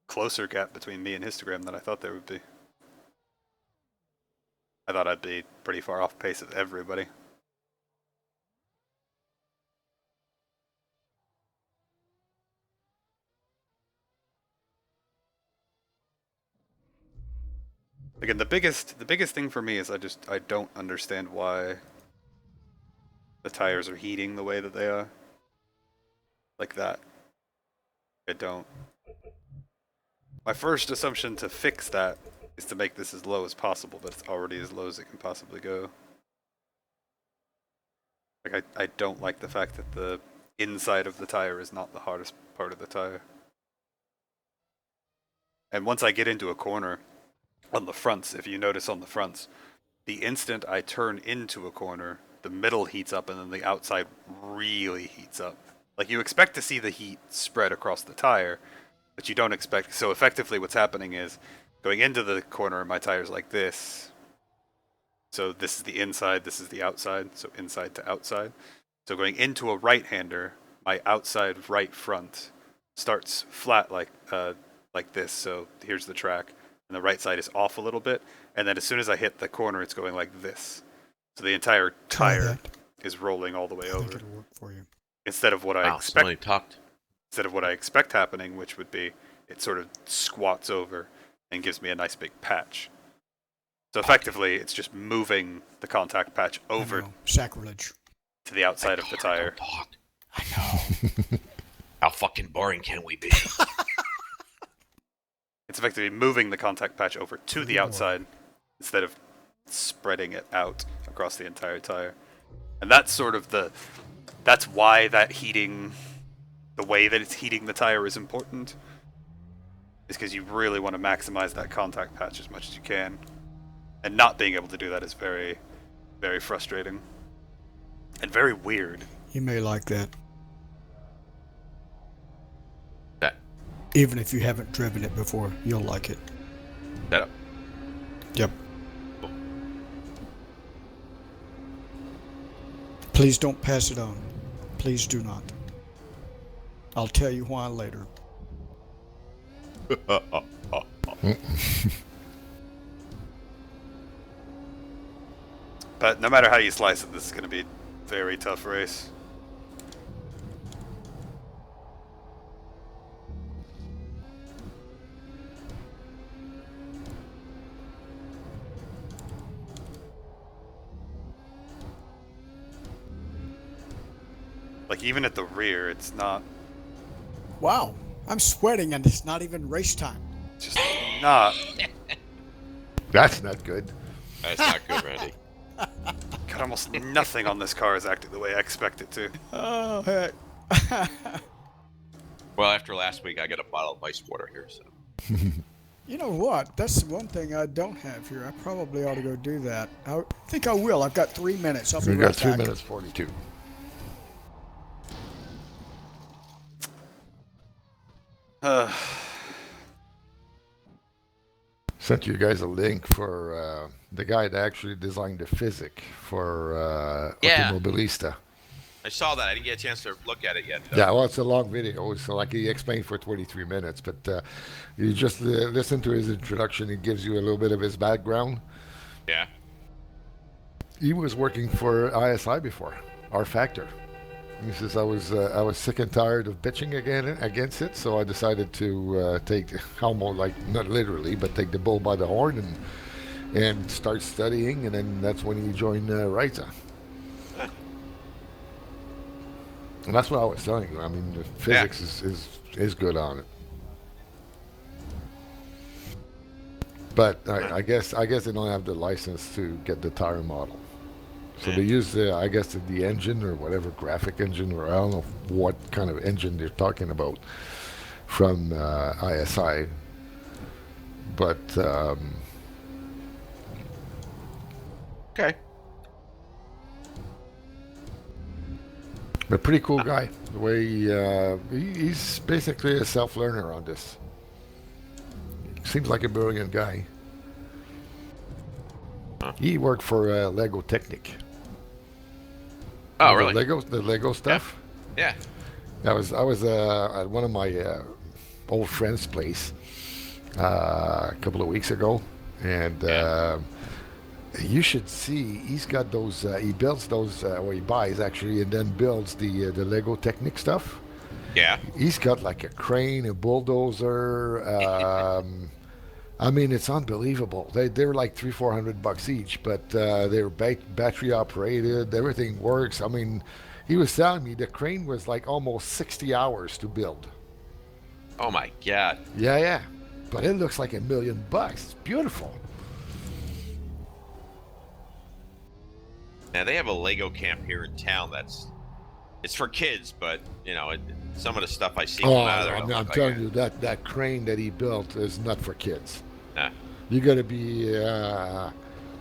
closer gap between me and Histogram than I thought there would be. I thought I'd be pretty far off pace of everybody. Again, the biggest thing for me is I don't understand why the tires are heating the way that they are. Like that. I don't. My first assumption to fix that is to make this as low as possible, but it's already as low as it can possibly go. Like, I don't like the fact that the inside of the tire is not the hardest part of the tire. And once I get into a corner, on the fronts, if you notice on the fronts, the instant I turn into a corner, the middle heats up and then the outside really heats up. Like, you expect to see the heat spread across the tire, but you don't expect. So effectively what's happening is, going into the corner, my tire's like this, So this is the inside, this is the outside, so inside to outside. So going into a right-hander, my outside right front starts flat like this. So here's the track, and the right side is off a little bit, and then as soon as I hit the corner, it's going like this. So the entire Try tire that. is rolling all the way I think over. it'll work for you. Instead of what I Wow, expect. somebody talked. Instead of what I expect happening, which would be it sort of squats over and gives me a nice big patch. So effectively, it's just moving the contact patch I over know. Sacrilege. to the outside of the tire. Talk. I know. How fucking boring can we be? It's effectively moving the contact patch over to the outside instead of spreading it out across the entire tire. And that's sort of that's why that heating, the way that it's heating the tire is important. Is because you really want to maximize that contact patch as much as you can. And not being able to do that is very, very frustrating. And very weird. You may like that. That Even if you haven't driven it before, you'll like it. setup. Yep. Please don't pass it on. Please do not. I'll tell you why later. But no matter how you slice it, this is going to be a very tough race. Like, even at the rear, it's not... Wow, I'm sweating and it's not even race time. Just not... That's not good. That's not good, Randy. God, almost nothing on this car is acting the way I expect it to. Oh, heck. Well, after last week, I got a bottle of ice water here, so. You know what? That's one thing I don't have here. I probably ought to go do that. I think I will. I've got 3 minutes. I'll be We right got 3 back. minutes 42. Sent you guys a link for the guy that actually designed the physic for Yeah. Automobilista. I saw that. I didn't get a chance to look at it yet. Though. Yeah, well, it's a long video, so like he explained for 23 minutes, but you just listen to his introduction. He gives you a little bit of his background. Yeah. He was working for ISI before, our factor. He says I was sick and tired of bitching against it, so I decided to take almost like not literally, but take the bull by the horn and start studying, and then that's when he joined Reitza. And that's what I was telling you. I mean, the physics is good on it. But I guess they don't have the license to get the tire model. So they use I guess the engine or whatever graphic engine, or I don't know what kind of engine they're talking about from ISI. But Okay. But pretty cool guy. The way he's basically a self-learner on this. Seems like a brilliant guy. Huh. He worked for Lego Technic. Oh, The really? The Lego stuff. Yeah. I was at one of my old friend's place a couple of weeks ago, and you should see. He's got those. He builds those. Or he buys actually, and then builds the Lego Technic stuff. Yeah. He's got like a crane, a bulldozer. I mean, it's unbelievable. They're like $300-400 each, but they're battery operated. Everything works. I mean, he was telling me the crane was like almost 60 hours to build. Oh my God. Yeah. But it looks like $1 million. It's beautiful. Now they have a Lego camp here in town. It's for kids, but you know, some of the stuff I see come out of there. I'm telling you that crane that he built is not for kids. Nah. You got to be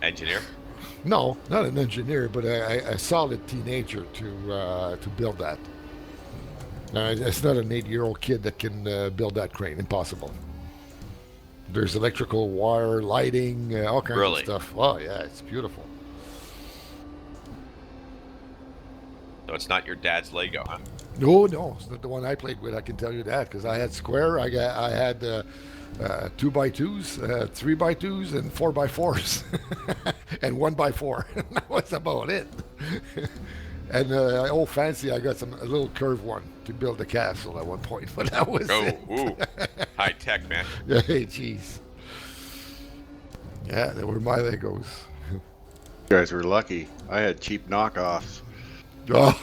Engineer. no, not an engineer, but a solid teenager to build that. It's not an 8-year-old kid that can build that crane. Impossible. There's electrical wire, lighting, all kinds Really? of stuff. Oh yeah, it's beautiful. So it's not your dad's Lego, huh? No, it's not the one I played with. I can tell you that because I had square. I had 2x2s, 3x2s, and 4x4s, and 1x4. That was about it. And old fancy, I got a little curved one to build a castle at one point, but that was it. Ooh, high tech, man. Hey, jeez. Yeah, they were my Legos. You guys were lucky. I had cheap knockoffs. Oh.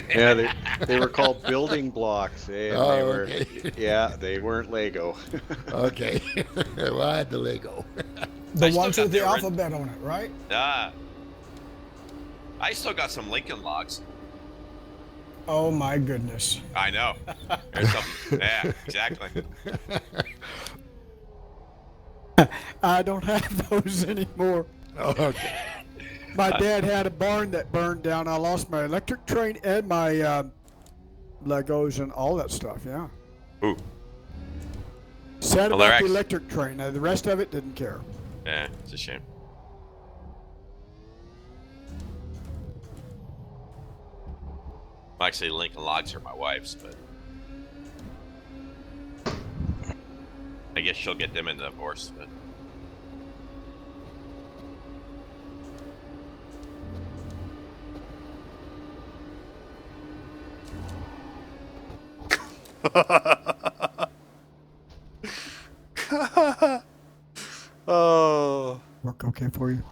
Yeah, they were called building blocks. And they were, okay. yeah, they weren't Lego. Okay. Well, I had the Lego. The still ones got with the the alphabet on it, right? I still got some Lincoln Logs. Oh my goodness. I know. There's something. Yeah, exactly. I don't have those anymore. Oh, okay. My dad had a barn that burned down. I lost my electric train and my Legos and all that stuff, yeah. Ooh. Sad Well, they're about the ex- electric train. The rest of it didn't care. Yeah, it's a shame. Well, actually, Lincoln Logs are my wife's, but I guess she'll get them in the divorce. But Oh, Work okay for you?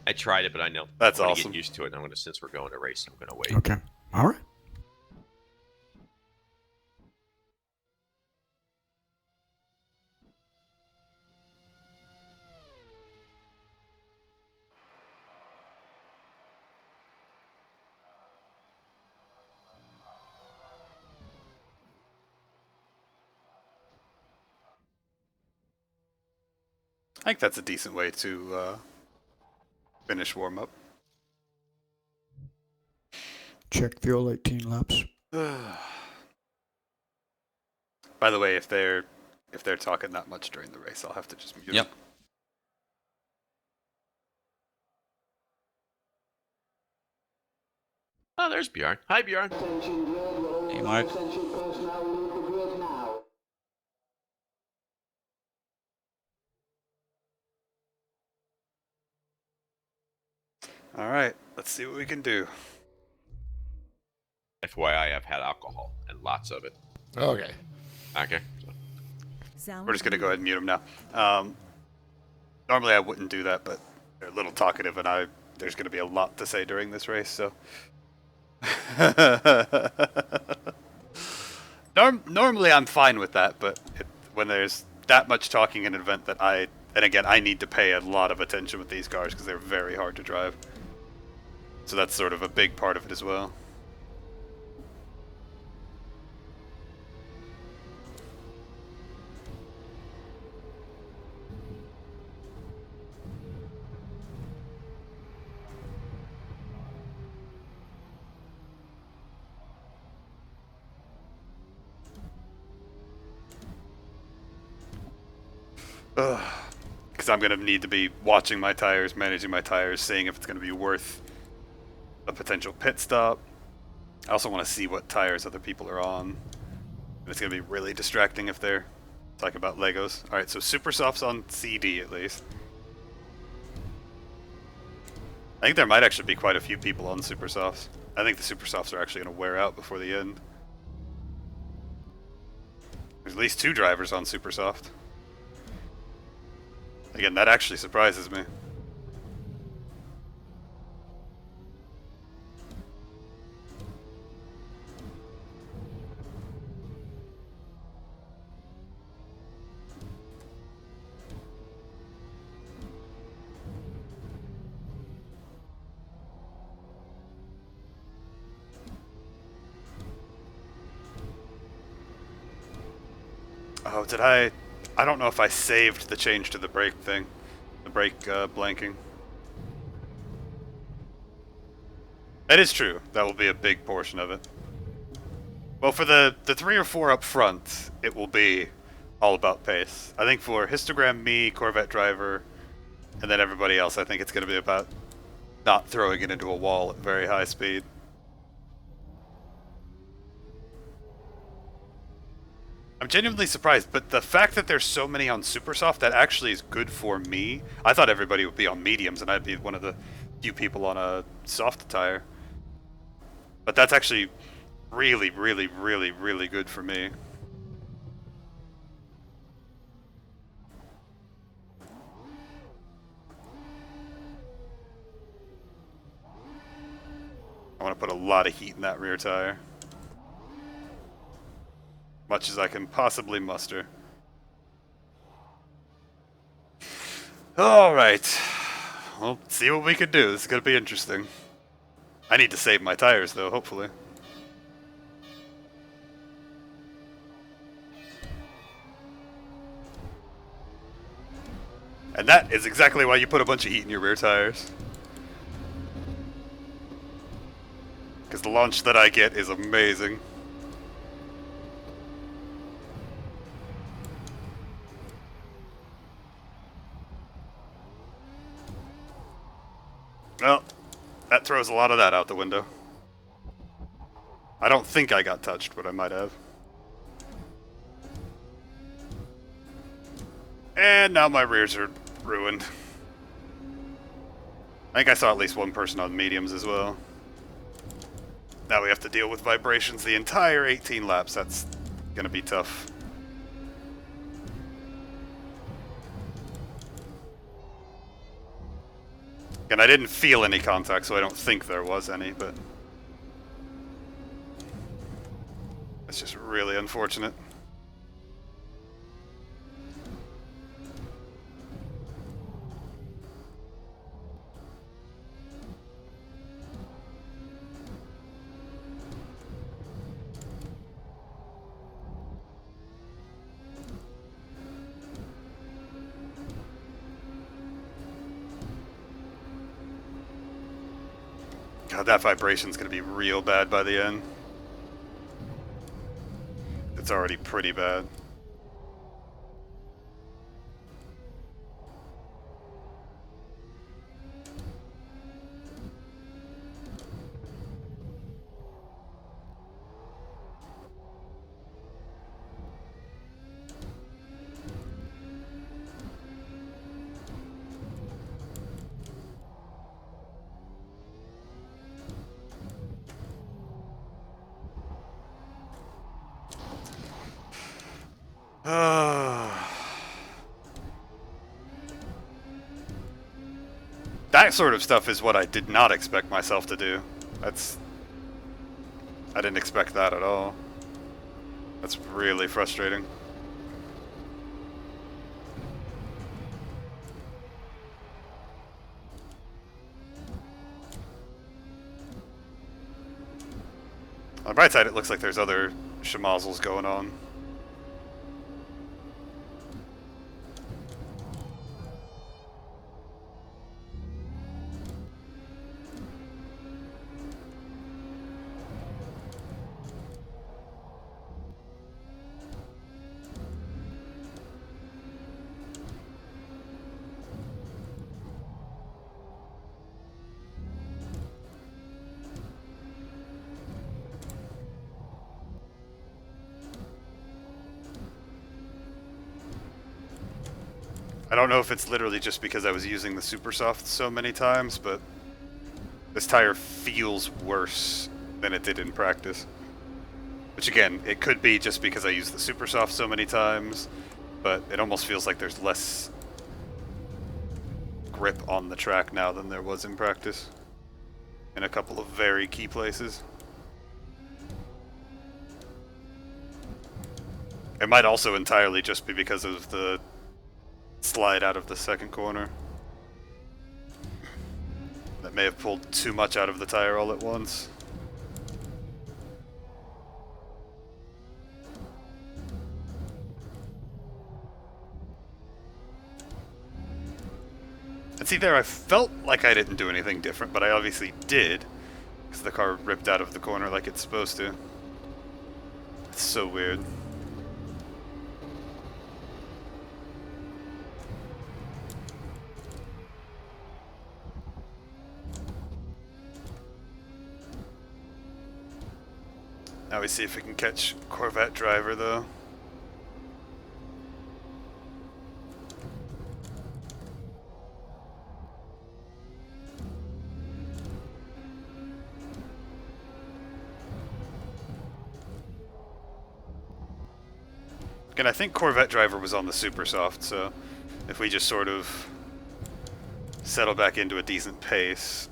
I tried it, but I know That's I'm gonna awesome. get used to it. And I'm gonna, since we're going to race, I'm gonna wait. Okay. All right. I think that's a decent way to finish warm up. Check fuel 18 laps. By the way, if they're talking that much during the race, I'll have to just mute Yep. them. Oh, there's Bjorn. Hi, Bjorn. Hey, Mark. All right, let's see what we can do. FYI, I've had alcohol and lots of it. Okay. Okay. Sound We're just gonna go ahead and mute them now. Normally I wouldn't do that, but they're a little talkative, and there's gonna be a lot to say during this race, so. Normally I'm fine with that, but when there's that much talking in an event that I need to pay a lot of attention with these cars because they're very hard to drive. So that's sort of a big part of it as well. Because I'm going to need to be watching my tires, managing my tires, seeing if it's going to be worth a potential pit stop. I also want to see what tires other people are on. And it's going to be really distracting if they're talking about Legos. Alright, so Super Soft's on CD at least. I think there might actually be quite a few people on Super Softs. I think the Super Softs are actually going to wear out before the end. There's at least 2 drivers on Super Soft. Again, that actually surprises me. Oh, did I don't know if I saved the change to the brake thing. The brake blanking. That is true. That will be a big portion of it. Well, for the 3 or 4 up front, it will be all about pace. I think for Histogram, me, Corvette Driver, and then everybody else, I think it's going to be about not throwing it into a wall at very high speed. I'm genuinely surprised, but the fact that there's so many on super soft, that actually is good for me. I thought everybody would be on mediums, and I'd be one of the few people on a soft tire. But that's actually really, really, really, really good for me. I want to put a lot of heat in that rear tire. Much as I can possibly muster. Alright. We'll see what we can do. This is going to be interesting. I need to save my tires, though, hopefully. And that is exactly why you put a bunch of heat in your rear tires. Because the launch that I get is amazing. Well, that throws a lot of that out the window. I don't think I got touched, but I might have. And now my rears are ruined. I think I saw at least one person on mediums as well. Now we have to deal with vibrations the entire 18 laps. That's gonna be tough. And I didn't feel any contact, so I don't think there was any, but that's just really unfortunate. God, that vibration's gonna be real bad by the end. It's already pretty bad. That sort of stuff is what I did not expect myself to do. I didn't expect that at all. That's really frustrating. On the bright side, it looks like there's other schmozzles going on. I don't know if it's literally just because I was using the super soft so many times, but this tire feels worse than it did in practice. Which again, it could be just because I used the super soft so many times, but it almost feels like there's less grip on the track now than there was in practice. In a couple of very key places. It might also entirely just be because of the slide out of the second corner. That may have pulled too much out of the tire all at once. And see there, I felt like I didn't do anything different, but I obviously did. Because the car ripped out of the corner like it's supposed to. It's so weird. Now we see if we can catch Corvette driver, though. Again, I think Corvette driver was on the super soft, so if we just sort of settle back into a decent pace.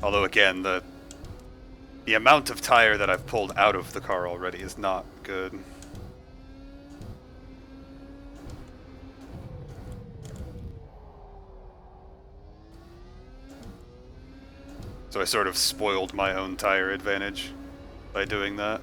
Although again, the amount of tire that I've pulled out of the car already is not good. So I sort of spoiled my own tire advantage by doing that.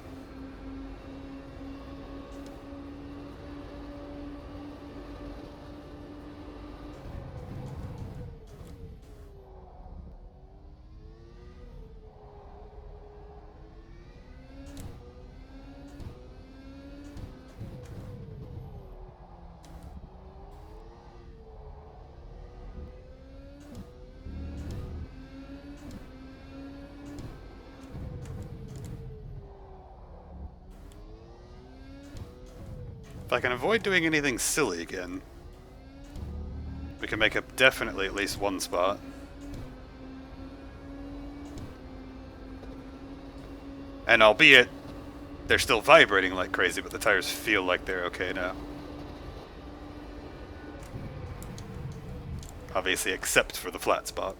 If I can avoid doing anything silly again, we can make up definitely at least one spot. And albeit, they're still vibrating like crazy, but the tires feel like they're okay now. Obviously, except for the flat spot.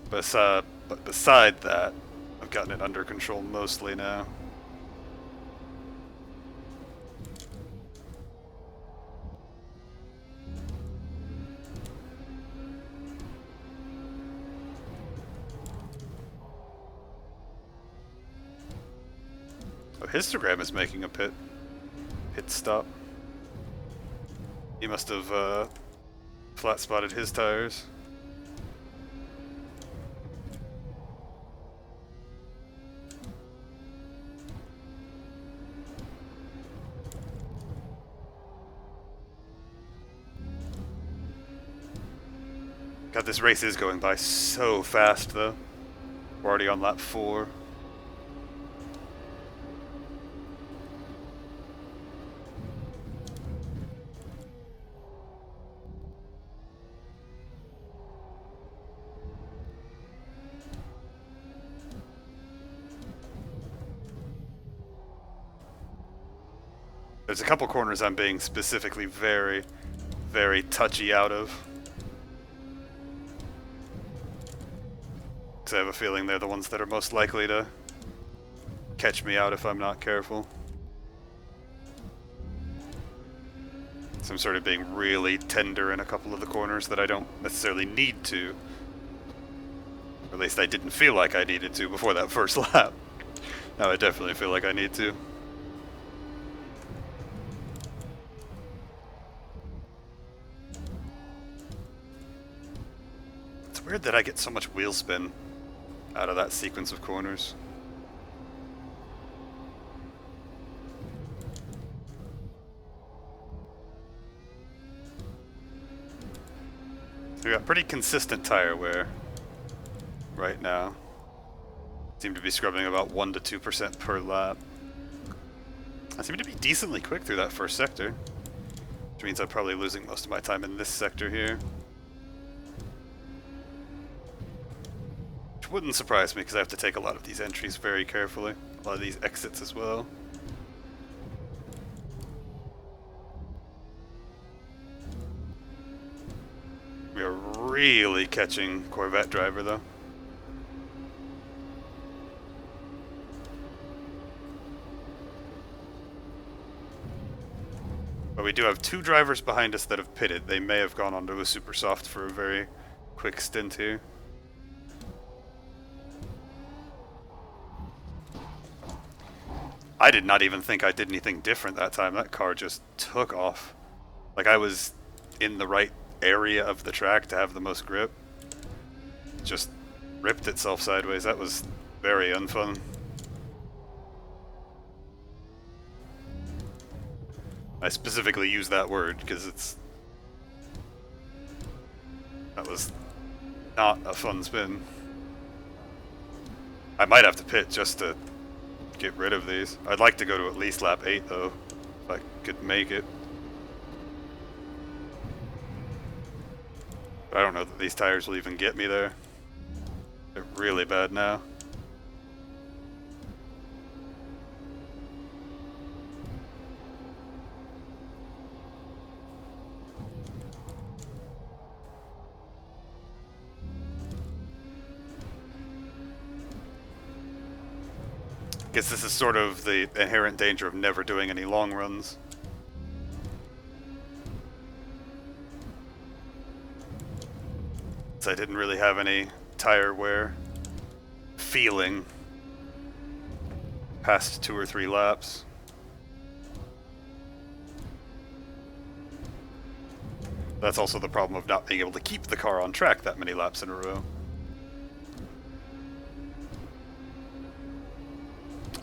But beside that, I've gotten it under control mostly now. Oh, Histogram is making a pit stop. He must have flat spotted his tires. God, this race is going by so fast though. We're already on lap 4. There's a couple corners I'm being specifically very, very touchy out of. Because I have a feeling they're the ones that are most likely to catch me out if I'm not careful. So I'm sort of being really tender in a couple of the corners that I don't necessarily need to. Or at least I didn't feel like I needed to before that first lap. Now I definitely feel like I need to. It's weird that I get so much wheel spin out of that sequence of corners. We got pretty consistent tire wear right now. Seem to be scrubbing about 1 to 2% per lap. I seem to be decently quick through that first sector, which means I'm probably losing most of my time in this sector here. Which wouldn't surprise me because I have to take a lot of these entries very carefully. A lot of these exits as well. We are really catching Corvette driver though. But we do have 2 drivers behind us that have pitted. They may have gone onto a super soft for a very quick stint here. I did not even think I did anything different that time. That car just took off. Like I was in the right area of the track to have the most grip. Just ripped itself sideways. That was very unfun. I specifically use that word because that was not a fun spin. I might have to pit just to get rid of these. I'd like to go to at least lap 8 though, if I could make it. But I don't know that these tires will even get me there. They're really bad now. Guess this is sort of the inherent danger of never doing any long runs. So I didn't really have any tire wear feeling past 2 or 3 laps. That's also the problem of not being able to keep the car on track that many laps in a row.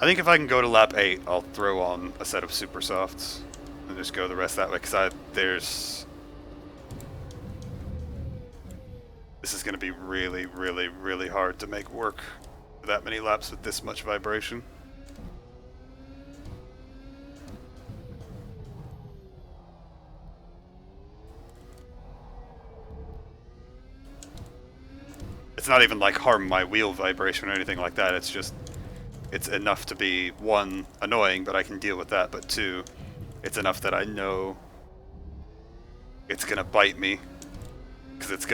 I think if I can go to lap 8, I'll throw on a set of super softs and just go the rest that way, because this is going to be really, really, really hard to make work for that many laps with this much vibration. It's not even like harm my wheel vibration or anything like that, it's just it's enough to be, 1, annoying, but I can deal with that, but 2, it's enough that I know it's gonna bite me, because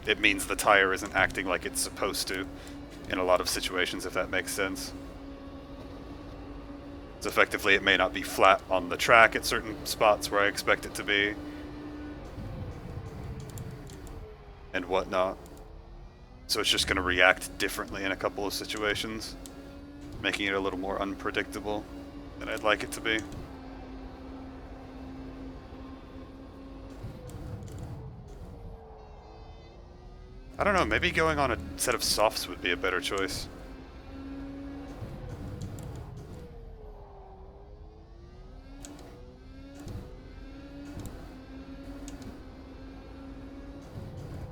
it means the tire isn't acting like it's supposed to in a lot of situations, if that makes sense. So effectively it may not be flat on the track at certain spots where I expect it to be, and whatnot. So it's just gonna react differently in a couple of situations, making it a little more unpredictable than I'd like it to be. I don't know, maybe going on a set of softs would be a better choice.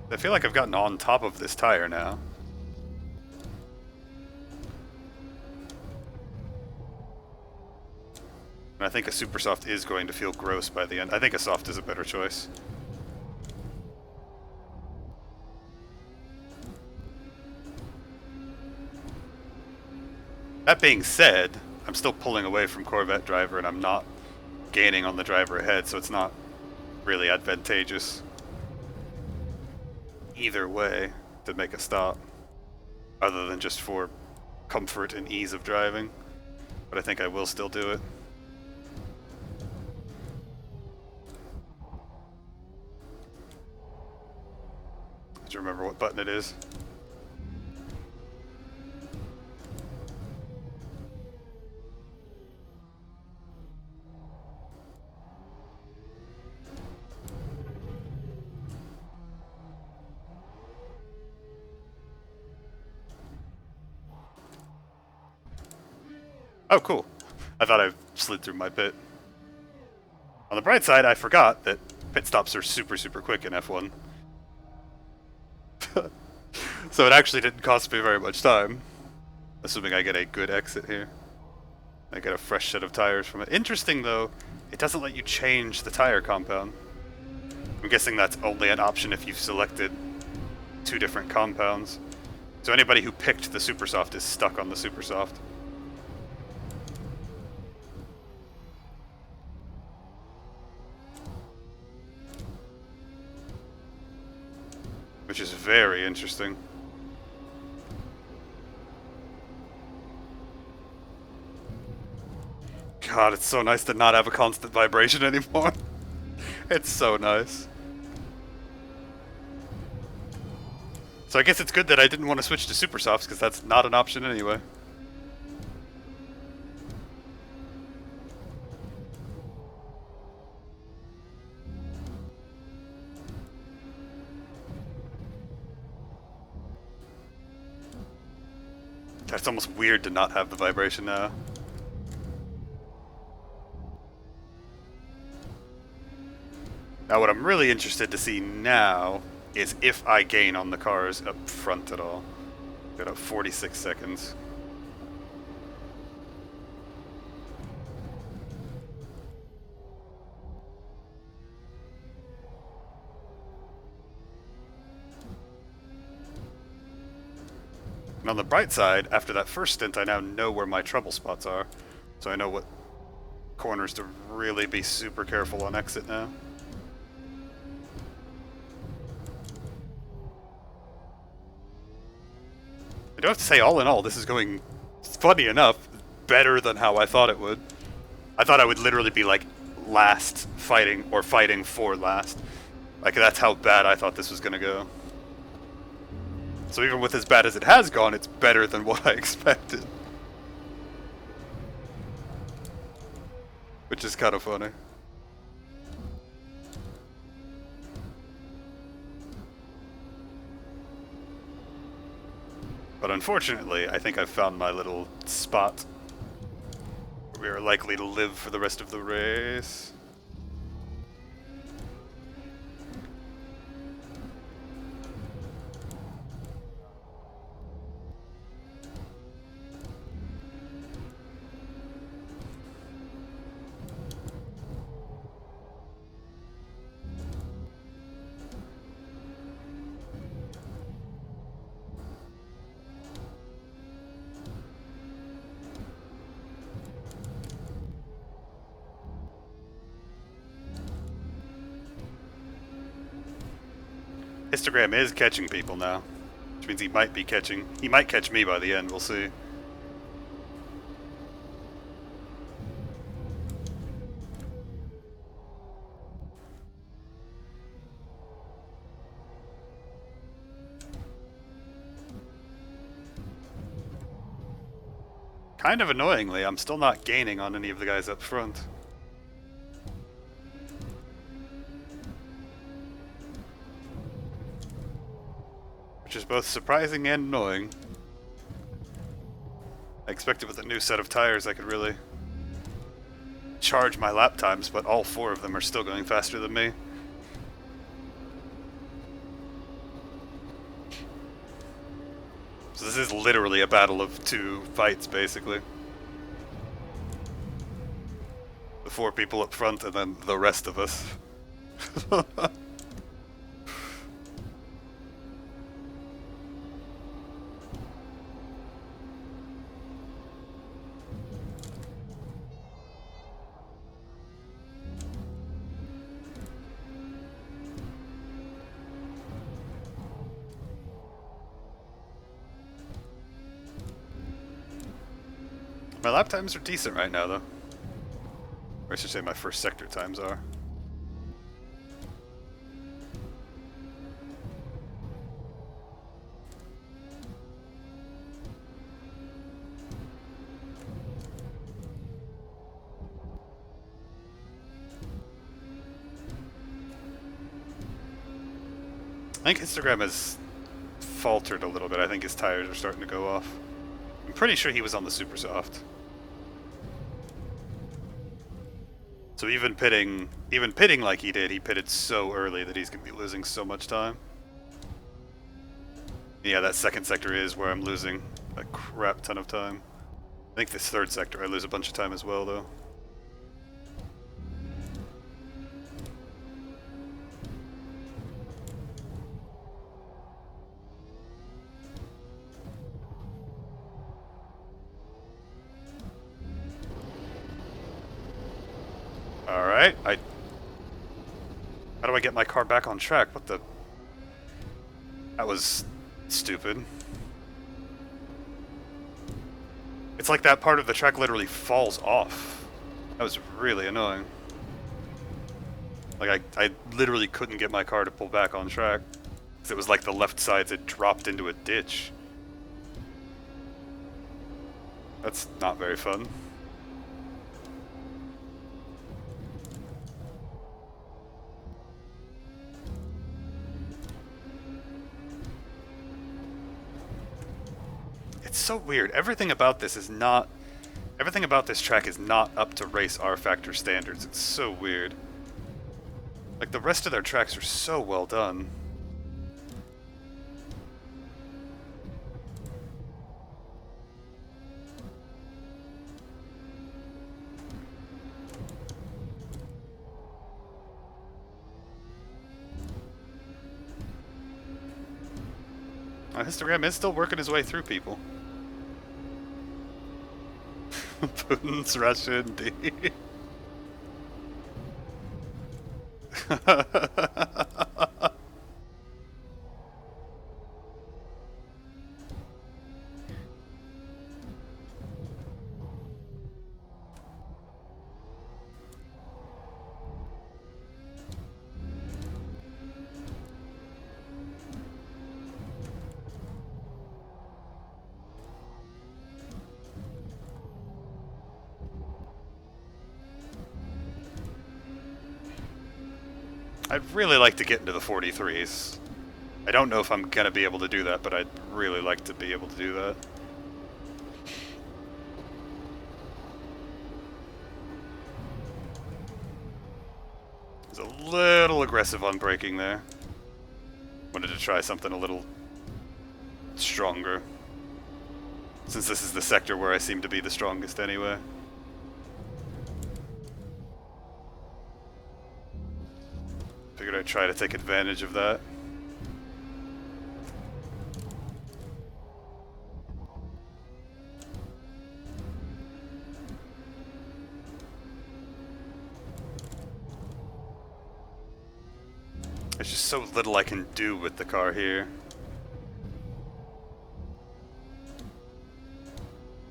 I feel like I've gotten on top of this tire now. And I think a super soft is going to feel gross by the end. I think a soft is a better choice. That being said, I'm still pulling away from Corvette driver and I'm not gaining on the driver ahead, so it's not really advantageous either way to make a stop, other than just for comfort and ease of driving. But I think I will still do it. Do you remember what button it is? Oh, cool. I thought I slid through my pit. On the bright side, I forgot that pit stops are super, super quick in F1. So it actually didn't cost me very much time. Assuming I get a good exit here. I get a fresh set of tires from it. Interesting though, it doesn't let you change the tire compound. I'm guessing that's only an option if you've selected 2 different compounds. So anybody who picked the super soft is stuck on the super soft. Which is very interesting. God, it's so nice to not have a constant vibration anymore. It's so nice. So I guess it's good that I didn't want to switch to super softs, because that's not an option anyway. It's almost weird to not have the vibration now. Now what I'm really interested to see now is if I gain on the cars up front at all. Got up 46 seconds. And on the bright side, after that first stint, I now know where my trouble spots are. So I know what corners to really be super careful on exit now. I do have to say, all in all, this is going, funny enough, better than how I thought it would. I thought I would literally be like last fighting, or fighting for last. Like, that's how bad I thought this was gonna go. So even with as bad as it has gone, it's better than what I expected. Which is kind of funny. But unfortunately, I think I've found my little spot where we are likely to live for the rest of the race. Histogram is catching people now, which means he might catch me by the end, we'll see. Kind of annoyingly, I'm still not gaining on any of the guys up front. Which is both surprising and annoying. I expected with a new set of tires I could really charge my lap times, but all 4 of them are still going faster than me. So this is literally a battle of 2 fights, basically. The 4 people up front and then the rest of us. My lap times are decent right now, though. Or I should say my first sector times are. I think Instagram has faltered a little bit. I think his tires are starting to go off. I'm pretty sure he was on the super soft. So even pitting like he did, he pitted so early that he's going to be losing so much time. Yeah, that second sector is where I'm losing a crap ton of time. I think this third sector I lose a bunch of time as well, though. Alright, how do I get my car back on track? What the... That was stupid. It's like that part of the track literally falls off. That was really annoying. Like, I literally couldn't get my car to pull back on track. Because it was like the left sides had dropped into a ditch. That's not very fun. It's so weird. Everything about this track is not up to race R Factor standards. It's so weird. Like, the rest of their tracks are so well done. Histogram is still working his way through people. Putin's Russia indeed. I'd really like to get into the 43s. I don't know if I'm gonna be able to do that, but I'd really like to be able to do that. It's a little aggressive on braking there. Wanted to try something a little stronger. Since this is the sector where I seem to be the strongest anyway. Figured I'd try to take advantage of that. There's just so little I can do with the car here.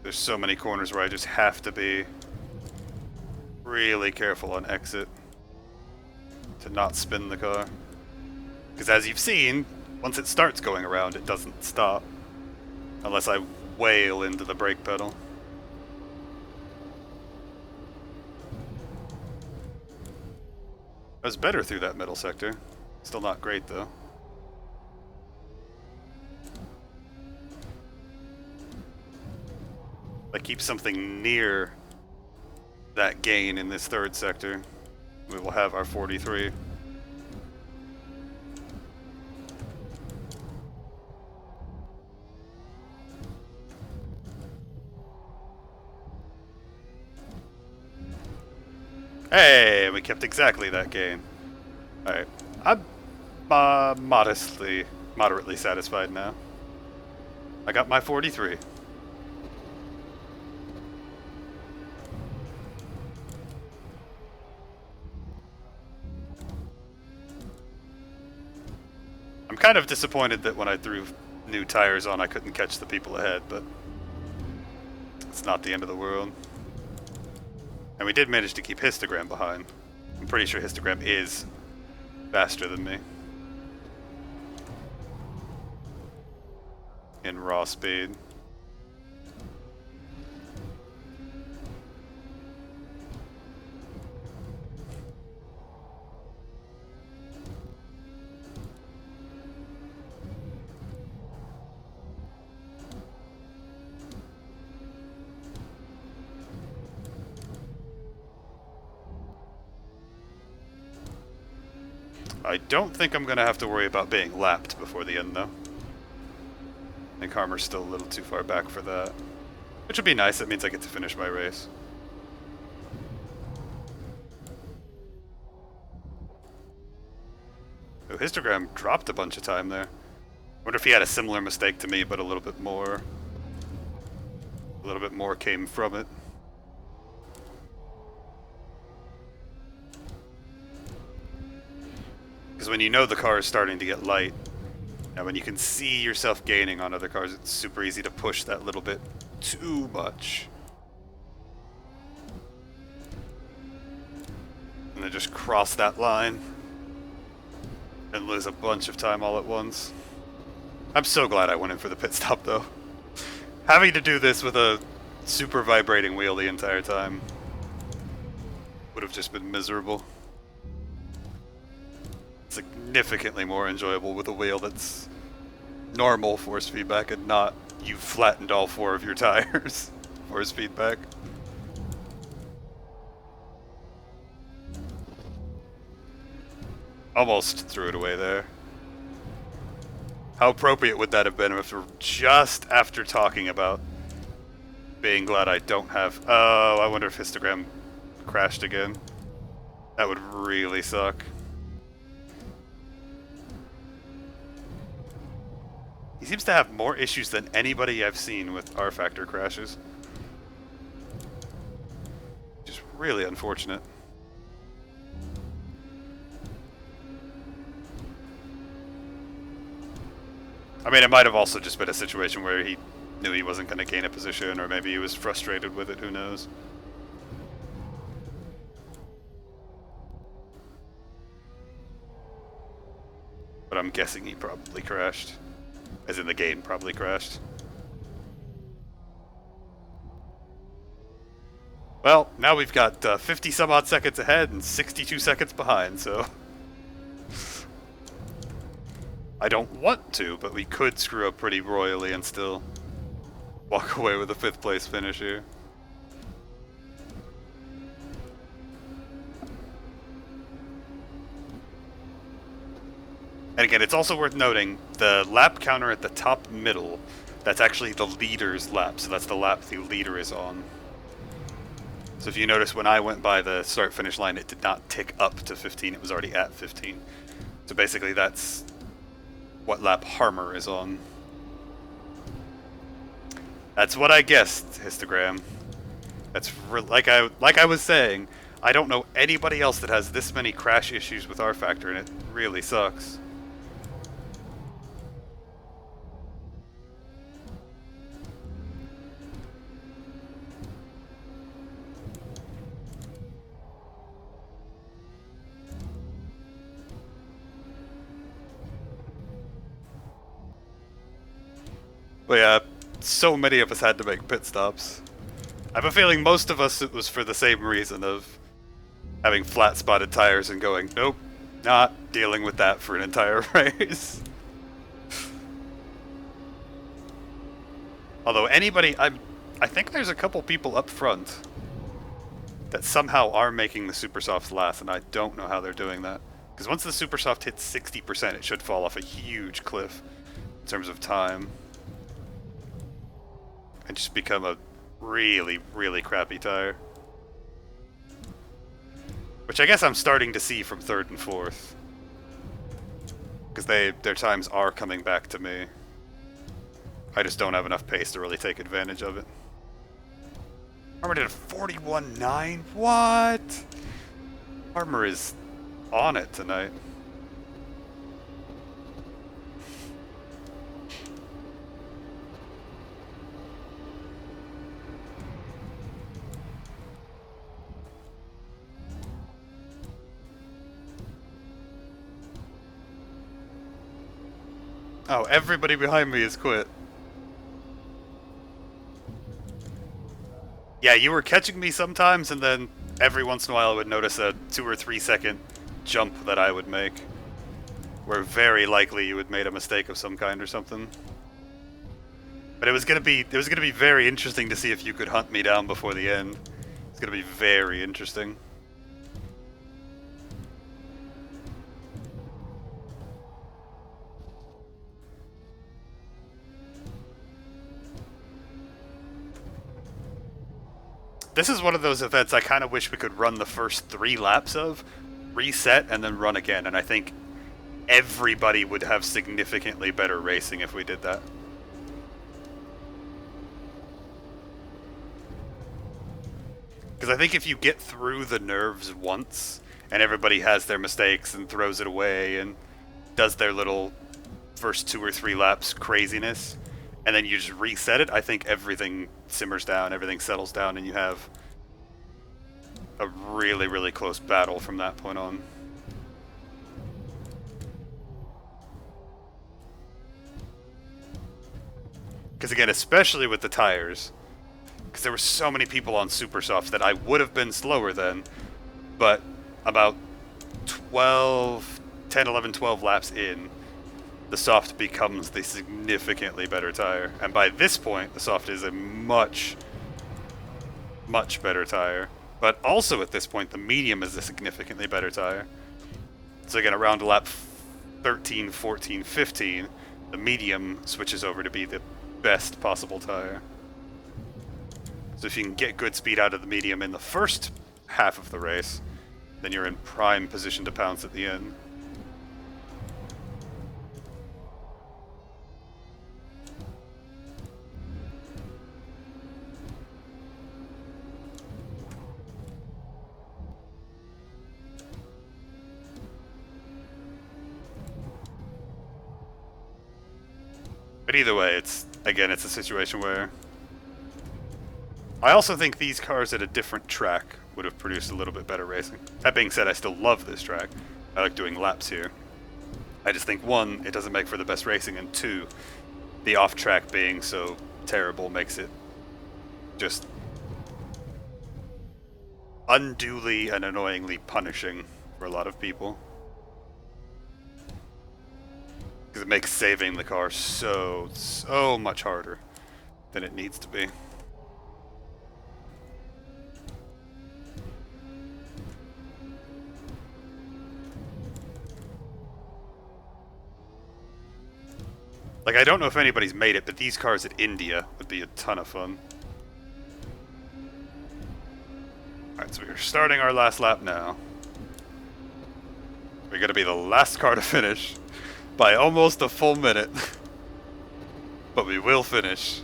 There's so many corners where I just have to be really careful on exit to not spin the car. Because as you've seen, once it starts going around, it doesn't stop. Unless I wail into the brake pedal. I was better through that middle sector. Still not great though. If I keep something near that gain in this third sector, we will have our 43. Hey, we kept exactly that gain. Alright, I'm moderately satisfied now. I got my 43. I'm kind of disappointed that when I threw new tires on I couldn't catch the people ahead, but it's not the end of the world. And we did manage to keep Histogram behind. I'm pretty sure Histogram is faster than me in raw speed. I don't think I'm going to have to worry about being lapped before the end, though. I think Harmer's still a little too far back for that. Which would be nice, it means I get to finish my race. Oh, Histogram dropped a bunch of time there. Wonder if he had a similar mistake to me, but a little bit more came from it. Because when you know the car is starting to get light, and when you can see yourself gaining on other cars, it's super easy to push that little bit too much. And then just cross that line and lose a bunch of time all at once. I'm so glad I went in for the pit stop though. Having to do this with a super vibrating wheel the entire time would have just been miserable. Significantly more enjoyable with a wheel that's normal force feedback and not you flattened all 4 of your tires force feedback. Almost threw it away there. How appropriate would that have been if we're just after talking about being glad I don't have... Oh, I wonder if Histogram crashed again. That would really suck. He seems to have more issues than anybody I've seen with R-Factor crashes. Just really unfortunate. I mean, it might have also just been a situation where he knew he wasn't going to gain a position, or maybe he was frustrated with it, who knows. But I'm guessing he probably crashed. As in the game probably crashed. Well, now we've got 50 some odd seconds ahead and 62 seconds behind, so... I don't want to, but we could screw up pretty royally and still walk away with a 5th place finish here. And again, it's also worth noting, the lap counter at the top middle, that's actually the leader's lap, so that's the lap the leader is on. So if you notice, when I went by the start-finish line, it did not tick up to 15, it was already at 15. So basically that's what lap Harmer is on. That's what I guessed, histogram. That's like I was saying, I don't know anybody else that has this many crash issues with R-Factor, and it really sucks. But yeah, so many of us had to make pit stops. I have a feeling most of us it was for the same reason of having flat spotted tires and going, nope, not dealing with that for an entire race. Although anybody, I think there's a couple people up front that somehow are making the super softs last, and I don't know how they're doing that. Because once the super soft hits 60%, it should fall off a huge cliff in terms of time. And just become a really, really crappy tire. Which I guess I'm starting to see from 3rd and 4th. Because their times are coming back to me. I just don't have enough pace to really take advantage of it. Armor did a 41.9? What? Armor is on it tonight. Oh, everybody behind me has quit. Yeah, you were catching me sometimes, and then every once in a while I would notice a 2 or 3 second jump that I would make. Where very likely you had made a mistake of some kind or something. But it was gonna be very interesting to see if you could hunt me down before the end. It's gonna be very interesting. This is one of those events I kind of wish we could run the first 3 laps of, reset, and then run again, and I think everybody would have significantly better racing if we did that. Because I think if you get through the nerves once, and everybody has their mistakes and throws it away and does their little first 2 or 3 laps craziness, and then you just reset it, I think everything simmers down, everything settles down, and you have a really, really close battle from that point on. Because again, especially with the tires, because there were so many people on super softs that I would have been slower than, but about 10, 11, 12 laps in, the soft becomes the significantly better tire. And by this point, the soft is a much, much better tire. But also at this point, the medium is a significantly better tire. So again, around lap 13, 14, 15, the medium switches over to be the best possible tire. So if you can get good speed out of the medium in the first half of the race, then you're in prime position to pounce at the end. But either way, it's a situation where I also think these cars at a different track would have produced a little bit better racing. That being said, I still love this track. I like doing laps here. I just think, one, it doesn't make for the best racing, and two, the off-track being so terrible makes it just unduly and annoyingly punishing for a lot of people. Because it makes saving the car so much harder than it needs to be. Like, I don't know if anybody's made it, but these cars at India would be a ton of fun. Alright, so we're starting our last lap now. We're gonna be the last car to finish by almost a full minute. But we will finish.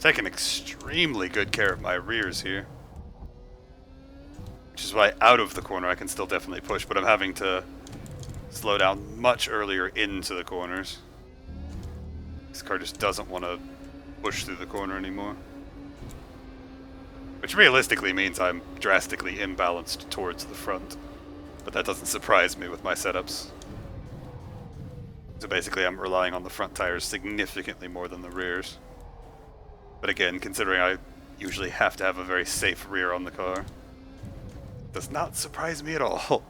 Taking extremely good care of my rears here. Which is why out of the corner I can still definitely push, but I'm having to slow down much earlier into the corners. This car just doesn't want to push through the corner anymore. Which realistically means I'm drastically imbalanced towards the front. But that doesn't surprise me with my setups. So basically I'm relying on the front tires significantly more than the rears. But again, considering I usually have to have a very safe rear on the car, does not surprise me at all.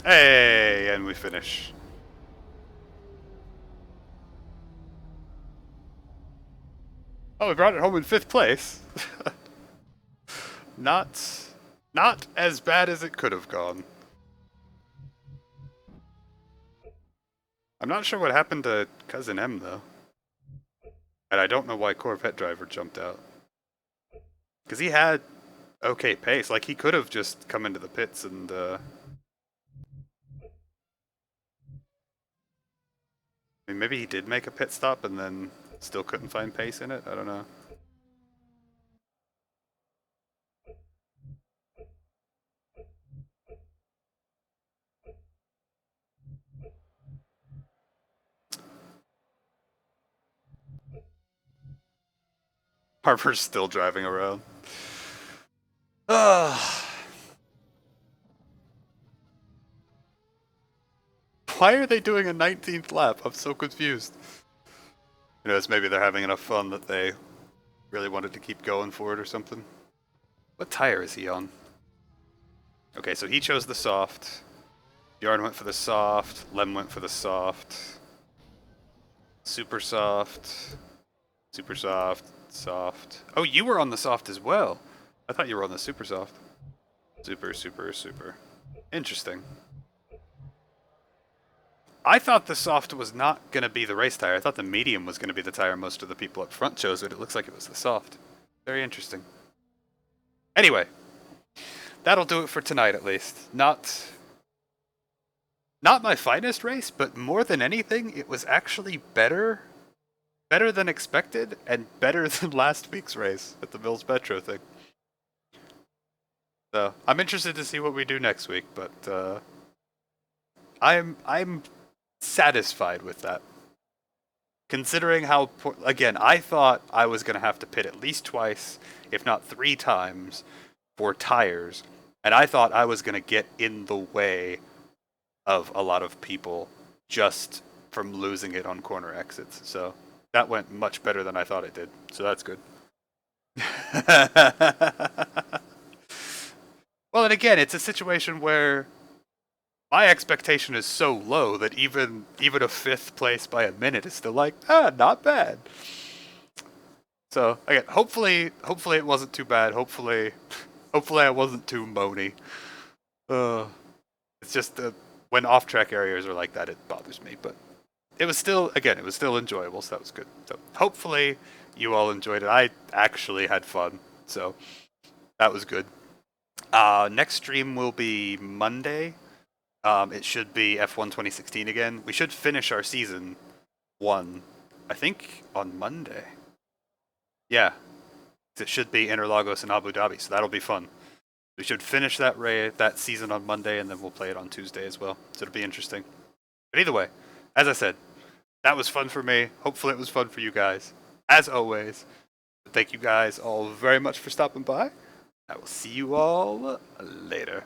Hey, and we finish. Oh, we brought it home in 5th place. Not as bad as it could have gone. I'm not sure what happened to Cousin M, though. And I don't know why Corvette Driver jumped out. Because he had okay pace. Like, he could have just come into the pits and, I mean, maybe he did make a pit stop and then still couldn't find pace in it? I don't know. Harper's still driving around. Why are they doing a 19th lap? I'm so confused. You know, it's maybe they're having enough fun that they really wanted to keep going for it or something. What tire is he on? Okay, so he chose the soft. Bjorn went for the soft. Lem went for the soft. Super soft. Super soft. Soft. Oh, you were on the soft as well. I thought you were on the super soft. Super, super, super. Interesting. I thought the soft was not going to be the race tire. I thought the medium was going to be the tire most of the people up front chose, but it looks like it was the soft. Very interesting. Anyway, that'll do it for tonight at least. Not my finest race, but more than anything, it was actually better than expected and better than last week's race at the Mills Metro thing. So, I'm interested to see what we do next week, but I'm satisfied with that. Considering how, again, I thought I was going to have to pit at least twice, if not 3 times, for tires. And I thought I was going to get in the way of a lot of people just from losing it on corner exits. So that went much better than I thought it did. So that's good. Well, but again, it's a situation where my expectation is so low that even a 5th place by a minute is still like, not bad. So again, hopefully it wasn't too bad. Hopefully I wasn't too moany. It's just when off-track areas are like that, it bothers me. But it was still enjoyable, so that was good. So hopefully you all enjoyed it. I actually had fun, so that was good. Next stream will be Monday. It should be F1 2016 again. We should finish our season 1, I think, on Monday. Yeah, it should be Interlagos and Abu Dhabi, so that'll be fun. We should finish that season on Monday, and then we'll play it on Tuesday as well. So it'll be interesting. But either way, as I said, that was fun for me. Hopefully it was fun for you guys. As always, thank you guys all very much for stopping by. I will see you all later.